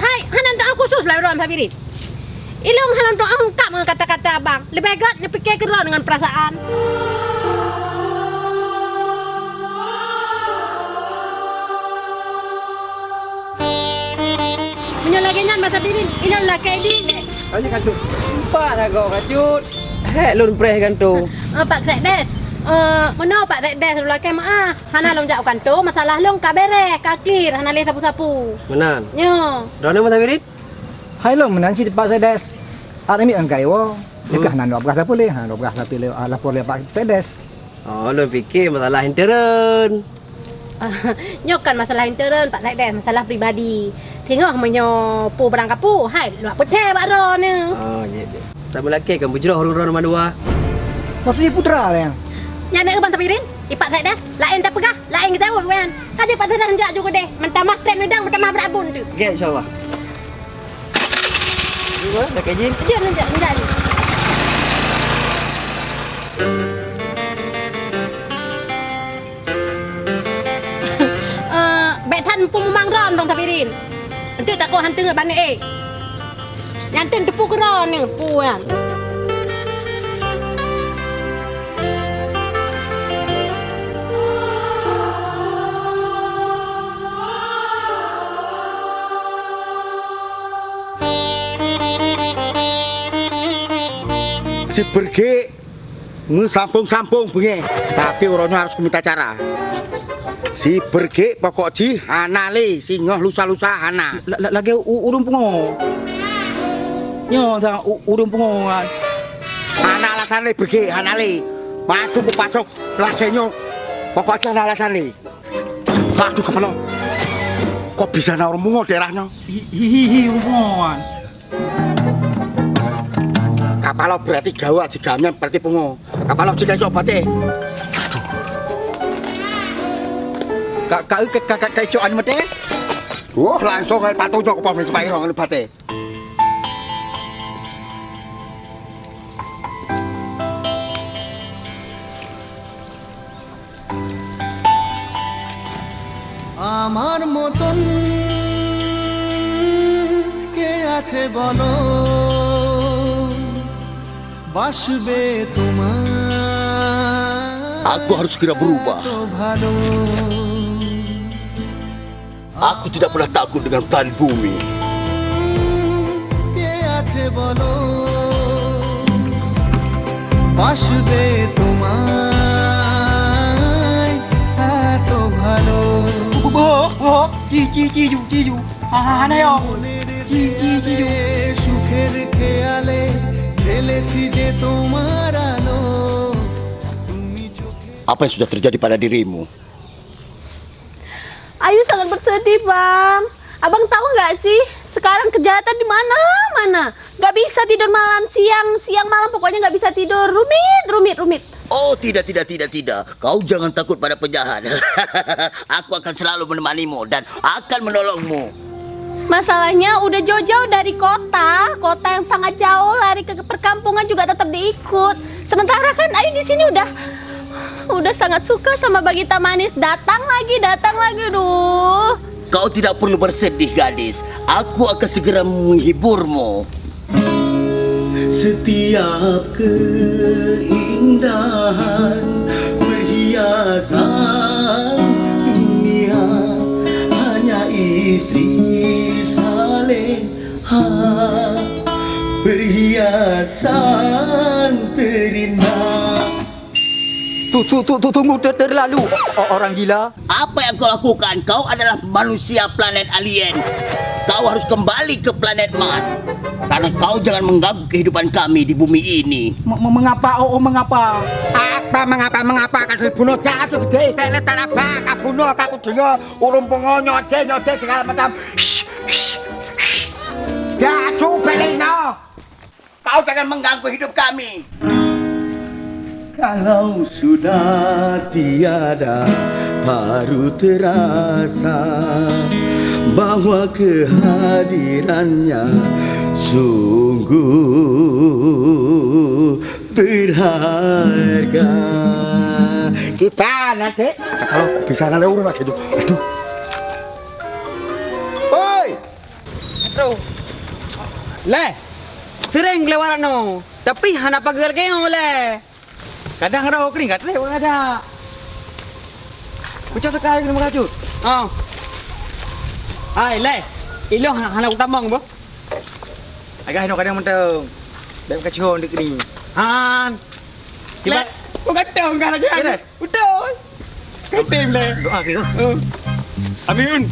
Hai, hanan doa khusus lah ron Habirin. Ilmu hanan doa ungkap dengan kata-kata bang. Lebih baik dia fikir keron dengan perasaan. Menyolaginya masa Birin. Ilmu lah kayak ini. Ayo kajut. Empat dah kau kajut. Hek lun preh kan tu. Pak Sekdes. Mana Pak Sekdes dulu lagi mah. Hana long jauh kan tu masalah long ka bere, ka clear, hana le sapu-sapu. Menan. Nyo. Dona mata Birin? Hai lo menang si Pak Sedes. Ada mi angkai wo. Dekah nan dok berasa boleh. Han dok berasa pilih lapor le Pak Sedes. Oh, lo fikir masalah intern. Nyokan masalah intern Pak Sekdes, masalah pribadi. Tengok menyo pu barang kapu. Hai, luak peteh bak ro ni. Oh, ya. Tak melaki kan bujroh orang-orang nama dua. Maksudnya putra lah yang. Yang nak Abang Tapirin? Ipak Sekdes, lain tak pegah, lain kita buat kan. Kaje Pak Sekdes renjak juga deh. Mentamah tren udang, mentamah berabun tu. Okey, insya-Allah. Dua, dah kaji. Dia renjak ni. Betan pumang ron Bang Tapirin. Nanti tak kau hantu dengan bani Yang tepu keron ni, pu kan. Si pergi ngesampung-sampung punya. Tapi orangnya harus minta cara. Si pergi pokok si hana le, si ngoh lusa-lusa hana. Lagi urung pungo. Nyo sang urung pengongan. Anak alasan ni pergi, anak li. Masuk ke pasok, lasenyo. Pokoknya anak alasan ni. Aduh kepala. Kok bisa na orang bungo daerahnya? Hihihi pengongan. Kapalo berarti gawat sigamnya berarti bungo. Kapalo jika coba teh. Kak coan mate. Oh langsung kan patung ke pamit supaya orang lebate. আমার মতন কে আছে বলো বাসবে তোমার Aku harus segera berubah. ভালো Aku tidak pernah takut dengan planet bumi. কে আছে বলো বাসবে তোমার এত ভালো চিজু হানায় চিজু সুখের খেয়ালে ঝেলেছি যে তোমার আলো তুমি চোখে Apa yang sudah terjadi pada dirimu? Ayu sangat bersedih, Bang. Abang tahu nggak sih, sekarang kejahatan di mana-mana. Nggak bisa tidur malam, siang malam, pokoknya nggak bisa tidur. Rumit. Oh tidak. Kau jangan takut pada penjahat. Aku akan selalu menemanimu dan akan menolongmu. Masalahnya udah jauh-jauh dari kota yang sangat jauh, lari ke perkampungan juga tetap diikut. Sementara kan Ayu di sini udah sangat suka sama Bagita Manis. Datang lagi, aduh. Kau tidak perlu bersedih, gadis. Aku akan segera menghiburmu. Setiap keindahan perhiasan dunia hanya istri saleha, perhiasan terindah. Tunggu terlalu orang gila. Apa yang kau lakukan? Kau adalah manusia planet alien. Kau harus kembali ke planet Mars. Karena kau jangan mengganggu kehidupan kami di bumi ini. Mengapa? Mengapa? Mengapa? Kan dibunuh jatuh gede. Telet tanah baka bunuh. Kaku dengar urung pengo nyoceh segala macam. Jatuh belino. Kau jangan mengganggu hidup kami. Kalau sudah tiada baru terasa bahwa kehadirannya sungguh berharga. Kita nanti kalau tak bisa nanti urut lagi tu. Aduh. Oi. Aduh. Le. Sering lewat no. Tapi hana pagar kau le. Kadang ada kering kat le ada. Pucuk sekali kena mengajut. Ai le. Ilong hana utamang bo. Agak hino kadang mentang. Dak kacau dik ni. Han. Le. Bukan kan lagi. Betul. Ketim le. Doa kita. Amin.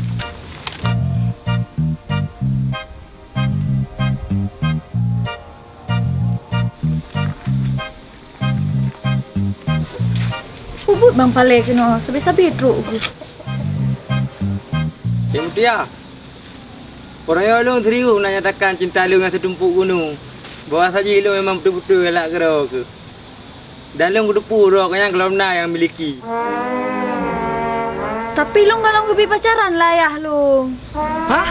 Ubut bang pale kena sabi-sabi truk. Cik Mutia. Orang yang long teriu nak nyatakan cinta lu dengan setumpuk gunung. Bahawa saja lu memang betul-betul elak gerau ke. Dan lu kudupu roh yang kelomna yang miliki. Tapi lu kalau lebih pacaran lah ya lu. Hah?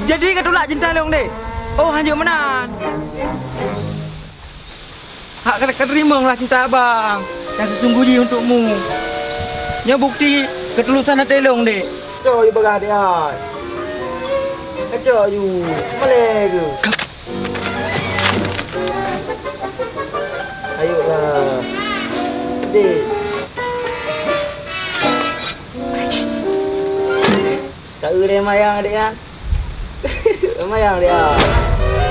Jadi ketulak cinta lu deh. Oh hanya menan. Hak kena terima lah cinta abang yang sesungguhnya untukmu. Nya bukti ketulusan hati long deh. Coy bagah dia. Kacau you. Boleh ke? Ayolah. Dek. Tak boleh mayang dia. Mayang dia.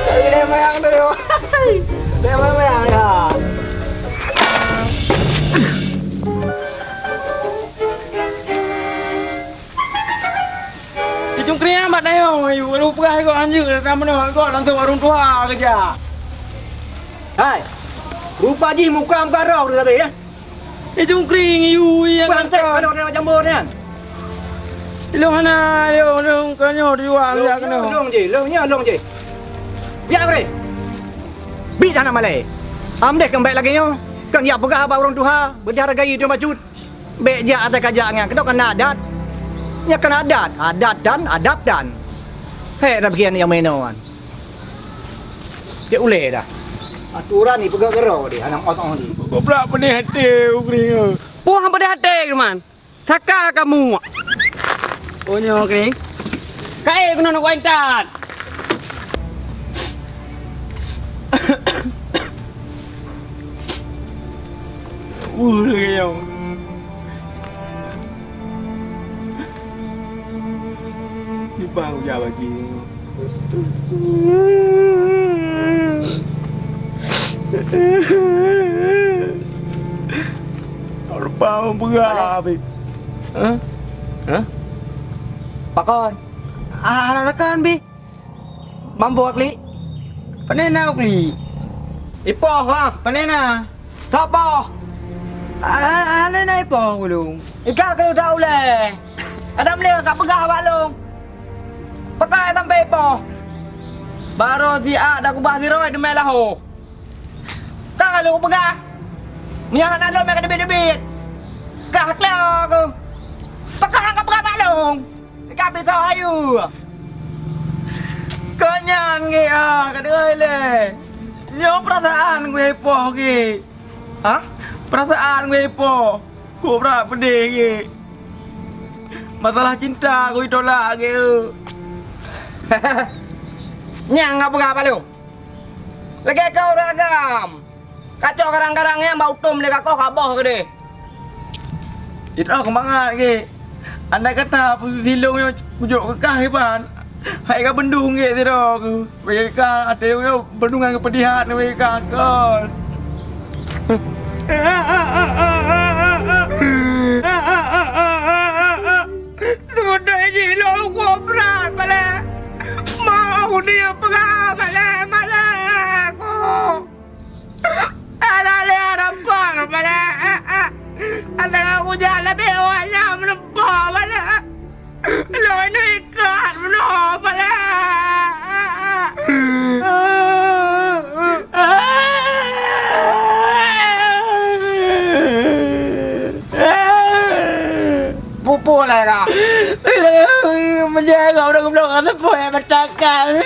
Tak boleh mayang dia. Dia mayang dia. cungkring amat dah yo. Lupa kau anjing dah mana kau langsung warung tua kerja. Hai. Rupa ji muka rau tu tadi ya. Cungkring you yang Berantek kalau dia jambur ni kan. Long hana, long kanyo diwa ya kena. Long je, long je. Biar aku ni. Bit anak Malay. Amdek kembali lagi nyo. Kan dia pegah abang orang tuha, berhargai dia macut. Bek dia atas kajangnya, kedok kan adat. Nya kan adat dan adab dan. Hei, dah bagian yang mainan. Dia uleh dah. Aturan ni pegah gerau dia, anak otong ni. Kau berapa ni hati ukring. Puh hampa dah hati man. Cakap kamu. Oh nyo ukring. Kai aku nak kuantan. Kayong. Di bang uja bagi. Apa berapa? Hah? Pakon. Alakan bi. Mambo akli. Panena akli. Ipo ha, panena. Siapa? Ano na ipo gulong? Ikaw kalau daw le. Adam le ka pegah balong. Pakai sampai ipo. Baro si A dah kubah si Roy de melaho. Tak kalau pegah. Miang ana lo mek debit-debit. Ka kleo aku. Pakai ka pegah balong. Ka bisa ayu. Kanyang ge ka deui le. Nyo perasaan gue ipo ge. Hah? Perasaan gue po, gue berapa deh? Masalah cinta gue tolak gitu. Nyang apa lu? Lagi kau ragam, kacau karang-karangnya mau tum deh kau kaboh gede. Itu aku banget ge. Anda kata posisi silungnya pujuk kekahiban. Hai ka bendung ge tiro. Mereka ada yang bendungan kepedihan mereka kan. Sudah gila gua berat malah. Mau dia pegah malah aku. Ada harapan malah. Ada aku jalan bewanya menempah malah. Lo ini ikat belum malah. Pupu lah kak. Menjaga udah keblok kata poe bercakap.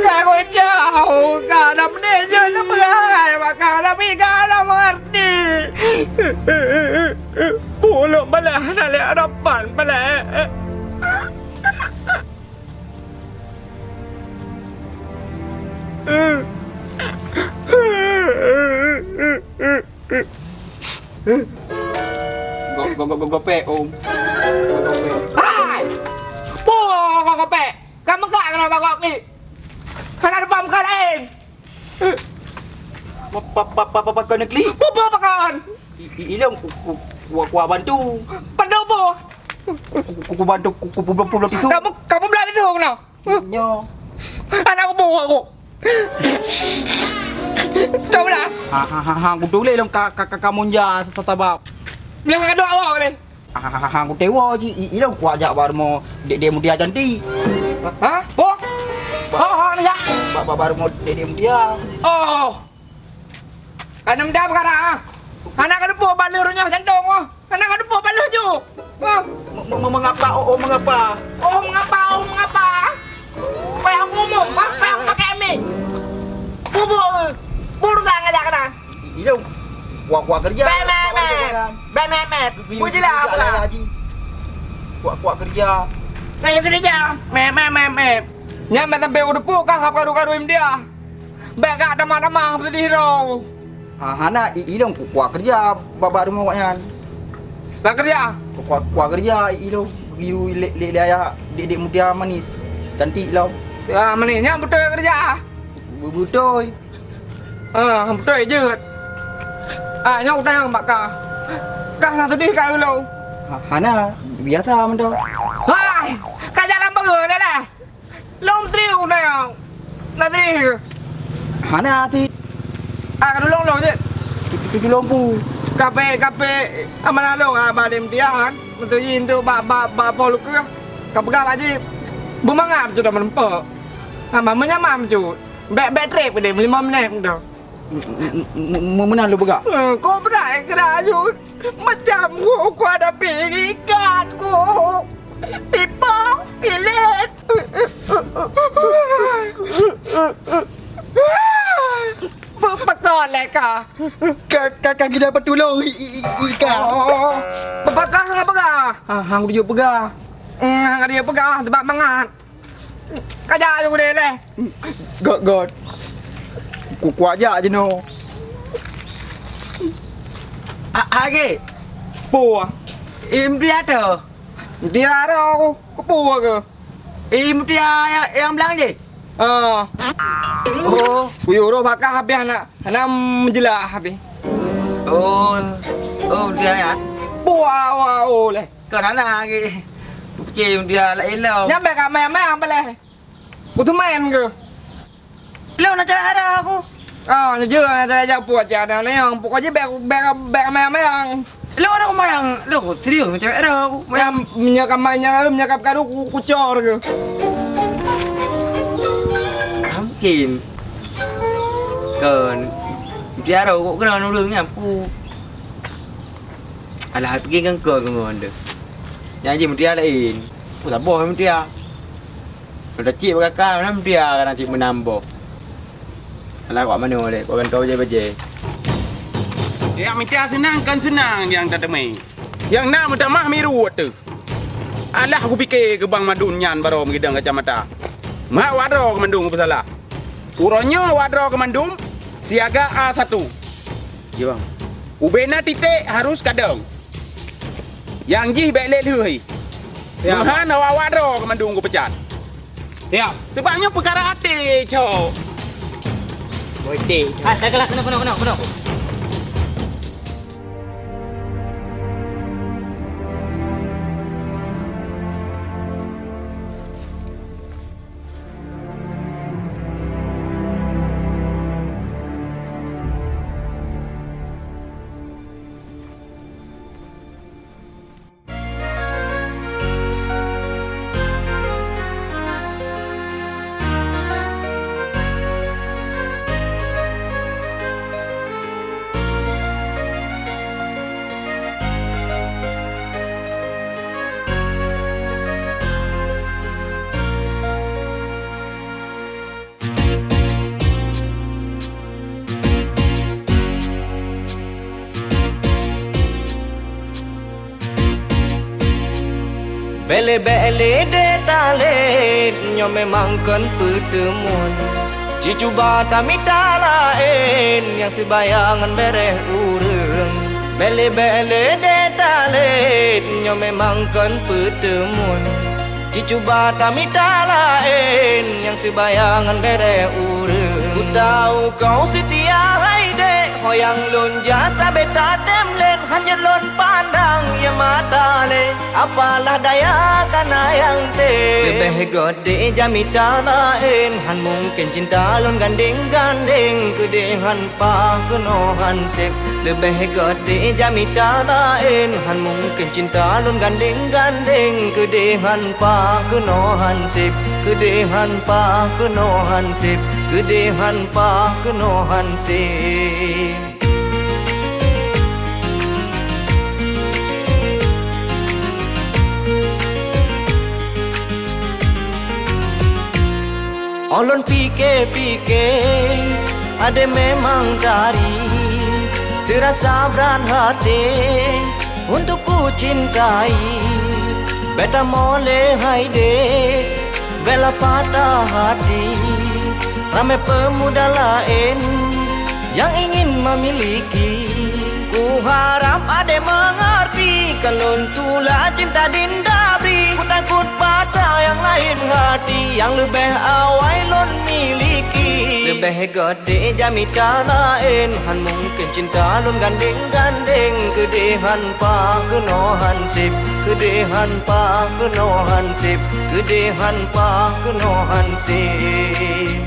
Kak gue jauh, kak ada meneja nak berhai, kak ada mika ada mengerti. Puluk balah nalik harapan balah. Gope om. Hai. Gope. Kamu enggak kenapa kok ni? Kan ada pam kan lain. Papa kau negeri. Papa pakan. Ini aku bantu. Bantu apa? Aku bantu aku pisu. Kamu belakang itu kenapa? Nyo. Anak aku bohong aku. Coba lah. Aku tulis dalam kamu ja sebab. Bilang kan doa awak ni. Aku tewa je. Ini aku ajak baru mau dia mudia cantik. Hah? Boh? Oh, ni ya. Baru mau dia mudia. Oh. Kan muda perkara. Anak ada buah balurnya sandong. Anak ada buah balur ju. Mengapa? Mengapa? Mengapa? Payah ngomong, payah pakai emi. Buru sang aja kena. Ini kuat kerja. Bemet. Puji lah apa? Kuat kerja. Kayak kerja. Memet. Nyampe sampai udah pukah karu-karu dia. Bega ada mana-mana seperti hero. Hana ilong kuat kerja baru mau kan. Tak kerja. Kuat kerja ilong. You le dek muda manis. Cantik lau. Ya manisnya betul kerja. Betul. Betul je. Nyok tayang mbak ka. Kah nak sedih kau lo. Hana biasa mendo. Hai, kajalan bagus dah lah. Long serius dah. Nanti. Hana ti Kalau long je. tu lompu. Kape amana long balem dia kan. Untuk Indo ba polu ke. Kapga aja. Bumangap sudah menempa. Menyamam tu. Back trip dia 5 minit dah. Mana lu begak? Kau berai kena je. Macam aku ada pikat ku. Tipa, kilit. Pepakar leka. Kaki dapat tolong ikan. Pepakar apa kah? Hang dia pegah. Hang dia pegang sebab mangat. Kajak je boleh leh. God. Ku aja je no. Age. Pu. Im dia tu. Dia ada aku pu ke. Im dia yang bilang je. Oh, uyuro bakal habis anak menjelah habis. Oh dia ya. Wow leh. Kerana lagi. Fikir dia lah elau. Nyampe kat main apa leh? Aku main ke? Lo nak cakap ada aku. Oh, nyeje saya puas je ada ni yang pokoknya beg main. Lo ada aku mayang. Lo serius nak cakap ada aku. Yang menyakap kadu kucor ke. Mungkin. Kan. Dia ada aku kena nurungnya aku. Alah pergi kan kau dengan dia. Janji dia lain. Aku tak boleh dia. Sudah cik berkakak nama dia kan cik menambah. Alah kau mana boleh? Kau kan tahu je baje. Yang minta senang kan senang yang tak temui. Yang nak minta mah mirut tu. Alah aku fikir ke Bang Madun nyan baru mengidang kacamata. Mak wadro ke Mandung apa salah? Uronyo wadro ke Mandung siaga A1. Ya bang. Ubena titik harus kadang. Yang jih baik lek lui. Ya. Mahan awak wadro ke Mandung ku pecat. Ya. Sebabnya perkara hati, cok. Bodek. Dah kelas kena. Bele-bele detalet nyo memang kan pertemuan. Cicuba tamita lain yang sebayangan bereh urang. Bele-bele detalet nyo memang kan pertemuan. Cicuba tamita lain yang sebayangan bereh urang. Ku tahu kau setia hai dek, hoyang lon jasa beta temlen hanya lon pandang yang mata le. Apalah daya kana yang te lebih gede jamita lain han mungkin cinta lon gandeng-gandeng kedehan pa kenohan sip. Lebih gede jamita lain han mungkin cinta lon gandeng-gandeng kedehan pa kenohan sip. Kedehan pa kenohan sip. Kedehan pa kenohan sip. Olon fikir-fikir ada memang dari terasa berat hati untuk ku cintai. Beta mole haide bela patah hati. Ramai pemuda lain yang ingin memiliki. Ku harap ada mengerti kalau tulah cinta dindabri. Ku takut patah yang lain hati yang lebih awal lon miliki. Lebih gede jamita lain han mungkin cinta lon gandeng-gandeng. Gedehan pa kenohan sip, gedehan pa kenohan sip, gedehan pa kenohan sip.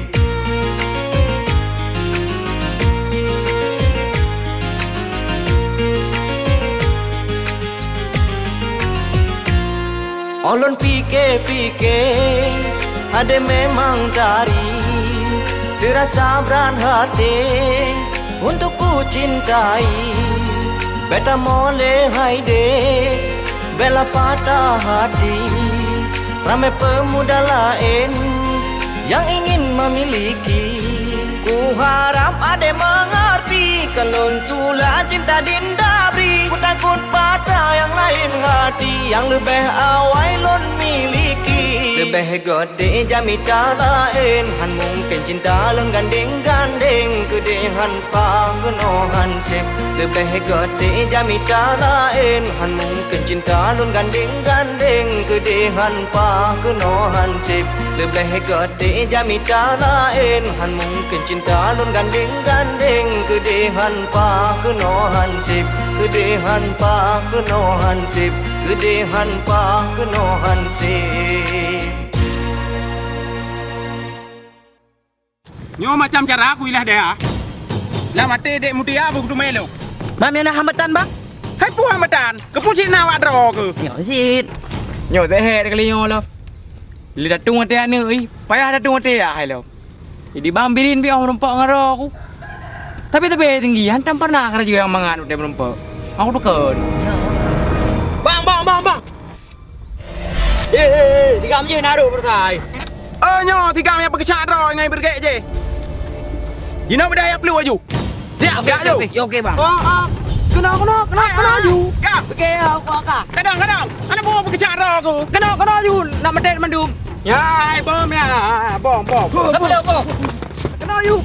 Olon pikir-pikir ada memang cari terasa beran hati untuk ku cintai. Beta mole haide bela patah hati. Ramai pemuda lain yang ingin memiliki. Ku harap ada mengerti kalau tulah cinta dinda beri. Ku takut pada yang lain hati yang lebih awal lon miliki. Lebih gede jamita lain han mungkin cinta lon gandeng-gandeng. Gedehan pa kenohan sip. Lebih gede jamita lain han mungkin cinta lon gandeng-gandeng. Gedehan pa kenohan sip. Lebih gede jamita lain han mungkin cinta lon gandeng-gandeng. Gedehan pa kenohan sip, gedehan pa kenohan sip, gedehan pa kenohan sip. Nyo macam cara aku ilah dia. Lah mati dek mutia aku tu melo. Bang yang nak hambatan bang? Hai pu hambatan, kepucit na wak dro ke. Nyo sit. Nyo teh kali nyo lo. Li datung ate ane euy. Payah datung ate ya hai lo. Jadi bang birin bi orang rompak ngaro aku. Tapi tinggi hantam pernah kerja juga yang mangan udah merompak. Aku tukar. Bang. Tiga je naruh bertai. Nyo tiga yang pekecak dro ngai bergek je. Jino berdaya perlu aju. Siap, okey bang. Kena ju. Ya. Okey, aku akak. Kadang. Ana bawa pekecak dro aku. Kena ju. Nak medet mendum. Ya, bom ya. Bom. Tak boleh apa. Kena ju.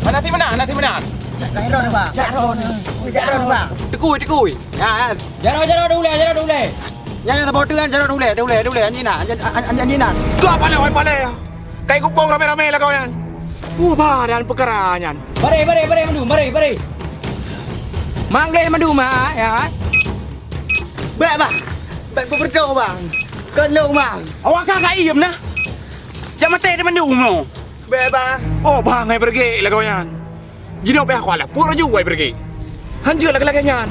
Nanti mana? Tekui. Ya. Jaro dulu. Jangan terbotukan jaro dulu. Anjina. Tu apa le? Kai kupong rame-rame lah kau yan. Badan perkara yan. Mari mendum. Mangle mendum ya. Bang. Bang berdoa bang. Kelong bang. Awak kagak iem nah. Jangan mati dia mendung no. Bang. Oh bang ngai pergi lah kau yan. Jino pe aku lah. Pura juga pergi. Hancur lagi yan.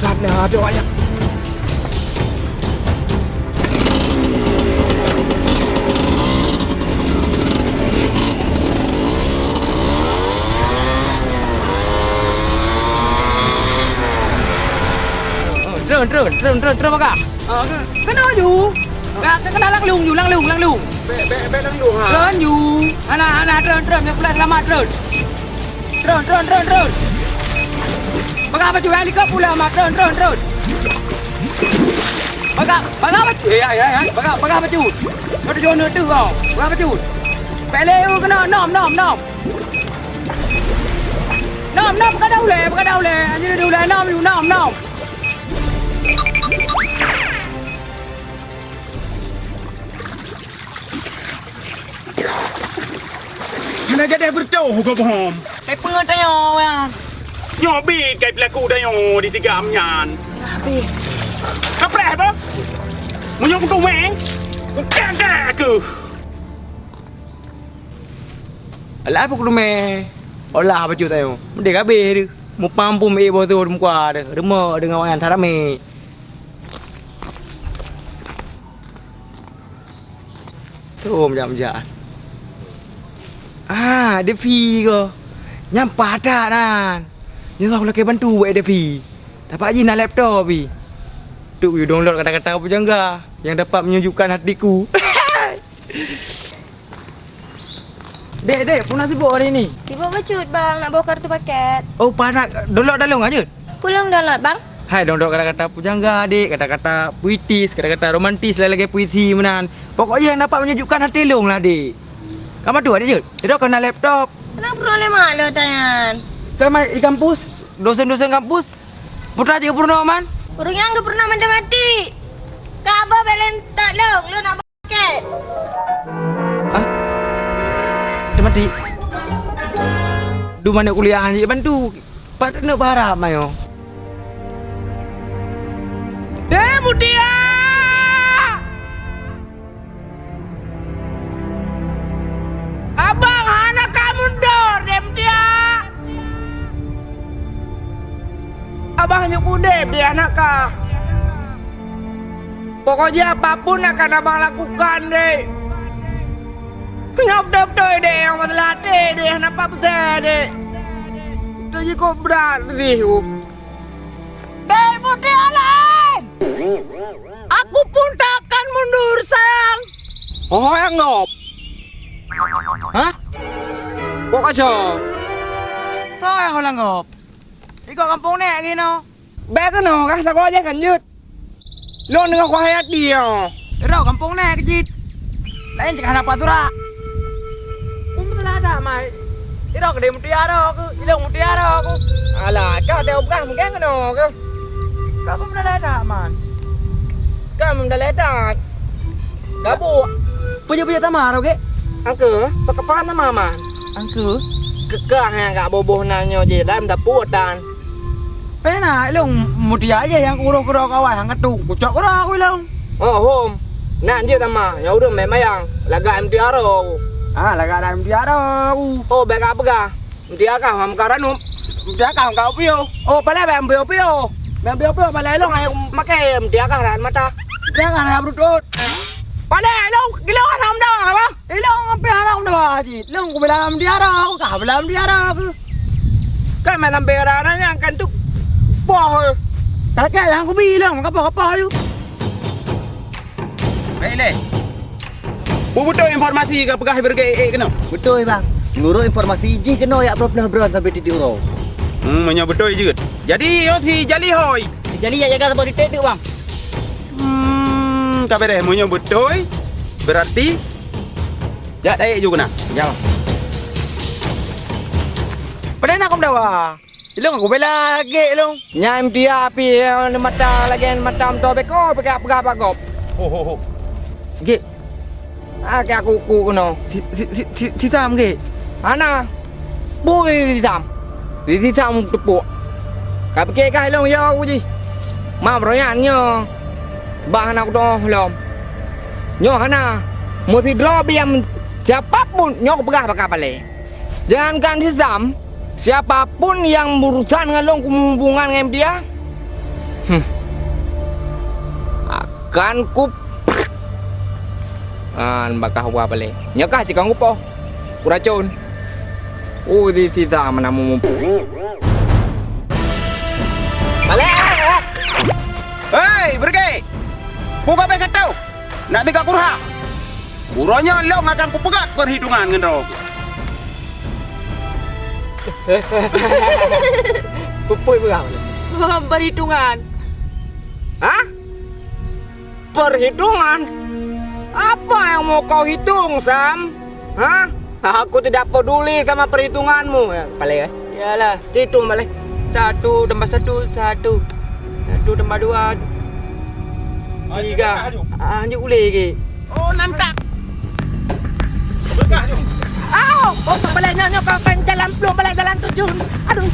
Dah doa ya. Terus baka. Kena ju. Kena langlung. Be langlung ha. Terus ju. Ana terus yang pulang selamat terus. Baka baju helikopter pula mak terus. Baka baju. Ya. Baka baju. Kau jono tu kau. Baka baju. Pele kena nom. Nom baka daule. Anjir daule nom. Mana jadi berdoa kau bohong. Kai pengat ayo ya. Nyobi kai pelaku dah yo di tiga amnyan. Apa apa? Menyok kau meng. Kagak aku. Alah apa kudu me. Olah baju tayo. Mendek abe dia. Mu pampu me botu muka dia. Remuk dengan orang antara me. Tu jam. Ada fee ke? Nyampah dah nan. Jangan aku lagi bantu buat ada fee. Dapat je nak laptop pi. Tu you download kata-kata apa jangga yang dapat menyejukkan hatiku. Dek, pun sibuk hari ni. Sibuk bacut bang, nak bawa kartu paket. Oh, nak download dalung aja. Pulang download bang. Hai, download kata-kata pujangga adik, kata-kata puitis, kata-kata romantis, lagi puisi menan. Pokoknya yang dapat menyejukkan hati long lah adik. Kamu dua dia je. Dia kena laptop. Kenapa perlu mak lo Tayan? Kalau di kampus, dosen-dosen kampus, putra juga pernah man. Orang yang enggak pernah mati. Kaba belen tak lo nak pakai. Dia mati. Du mana kuliah aja bantu. Pada nak barap mayo. Mutia! Abang anak kamu dor, Mutia. Abang nyukudep dia anak kah. Pokoknya apapun akan abang lakukan deh. Nyop deh yang masalah deh anak apa deh. Jadi kok berat deh. Mutia lain. Aku pun takkan mundur sayang. Oh yang ngop. Hah? Kok aja? Sao yang orang ngop? Ikaw kampung nek gino. Bek no kah sekolah aja kan yut. Lo nengok kau hayat dia. Iro kampung nek kejit. Lain cakap apa tu ra? Betul ada mai. Iro kedai mutiara aku, ilong mutiara aku. Alah, kau ada obang mungkin keno aku. Kau pun ada man. Kau dah letak. Gabu. Punya tamar oke? Angke, pakai nama man. Angke. Kekah yang enggak boboh nanyo je dalam dapur dan. Pena ilong mutia aja yang kuro-kuro kawan yang ketuk. Kucok kuro aku ilong. Oh, hom. Nak je tama. Ya udah memayang. Laga mutiara aku. Laga mutiara aku. Oh, baik apa ga? Mutiara kah ham karanum. Mutiara kah kau pio. Oh, pala bam pio. Bam pio pala ilong ay makai mutiara kah ran mata. Jangan ya brutut. Pada ilong, ilong ham dah apa? Ilong apa haram dah haji. Ilong ku bilang mutiara aku kah bilang mutiara aku. Kan malam beranan yang kan tu. Poh. Kalau yang aku bilang apa ayo. Baiklah. Betul informasi ke pegah berge kena. Betul bang. Ngurus informasi je kena yak beron sampai titik uro. Menyo betul juga. Jadi yo si Jali hoi. Jadi ya jaga sebab titik bang. Kabe deh menyo betul. Berarti ya dai juga nah. Ya. Pada nak aku dawa. Ilong aku bela lagi ilong. Nyam dia api mata lagi mata am to beko pegak bagop. Ho. Ge. Ke aku kuno. Hitam ge. Ana. Bu hitam. Hitam tepuk. Ka peke ka ilong yo aku ji. Mam royan nyo. Bah anak doh lom. Nyo hana. Mesti draw biam siapapun nyo pegah bakal balik. Jangankan hitam. Siapapun yang berurusan dengan lo hubungan dengan dia akan ku bakal apa balik nyakah jika ngupo kuracun di sisa mana mu balik Hei berge buka bek tau nak tiga kurha buronya lo akan ku pegat perhitungan dengan ro. Pupui berapa? Perhitungan. Hah? Perhitungan? Apa yang mau kau hitung, Sam? Hah? Aku tidak peduli sama perhitunganmu. Ya, balik ya? Iyalah, hitung balik. 1 tambah 1, 1. 1 tambah 2, 3. Hanya boleh lagi. Oh, nantak. Balik nyo kau kan jalan belum balik jalan 7. Aduh.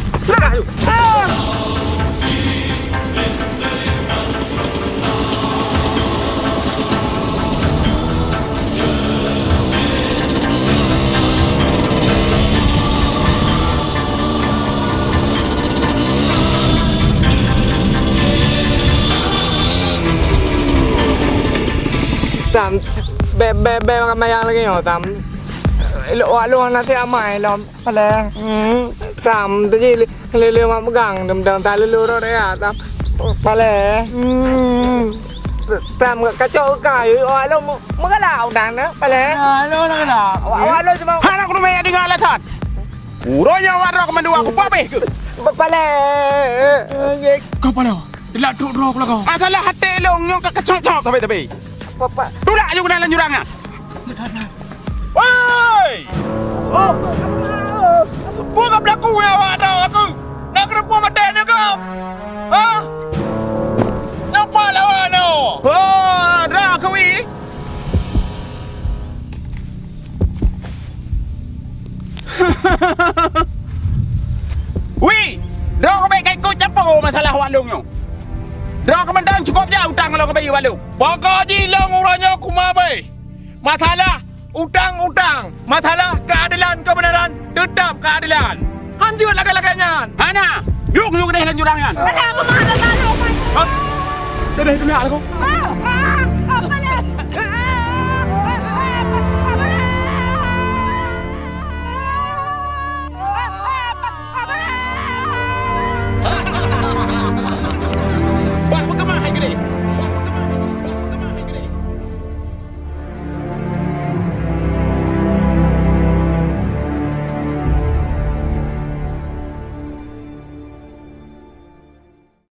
Tam be mayang lagi yo tam. Lo nanti amai lom pada tam tadi lele mak pegang dem tak lele ro ya tam pada tam kacau kayu lo mengalau dan pada lo lo cuma Anak ku maya dengan alasan. Uronya warok mendu aku pape ke. pada Kau pada. Dilak duk rok lah kau. Masalah hati long nyong kacau-cau tapi. papa Tulak juga dalam jurang ah. Woi! weh. Oh. Bukan berlaku ya awak dah aku. Nak kena buang mata ni kau. Ha? Nampak lawan tu. Oh, dah kau ni. Wih, dah kau baik ikut campur masalah walung ni. Dah komandan cukup je hutang kalau kau bagi walung. Bakal hilang orangnya aku mabai. Masalah utang-utang, masalah keadilan kebenaran, tetap keadilan. Hancur laga-laganya. Hana, yuk deh lanjut jangan. Mana aku mahal tak tahu. Dah dah aku.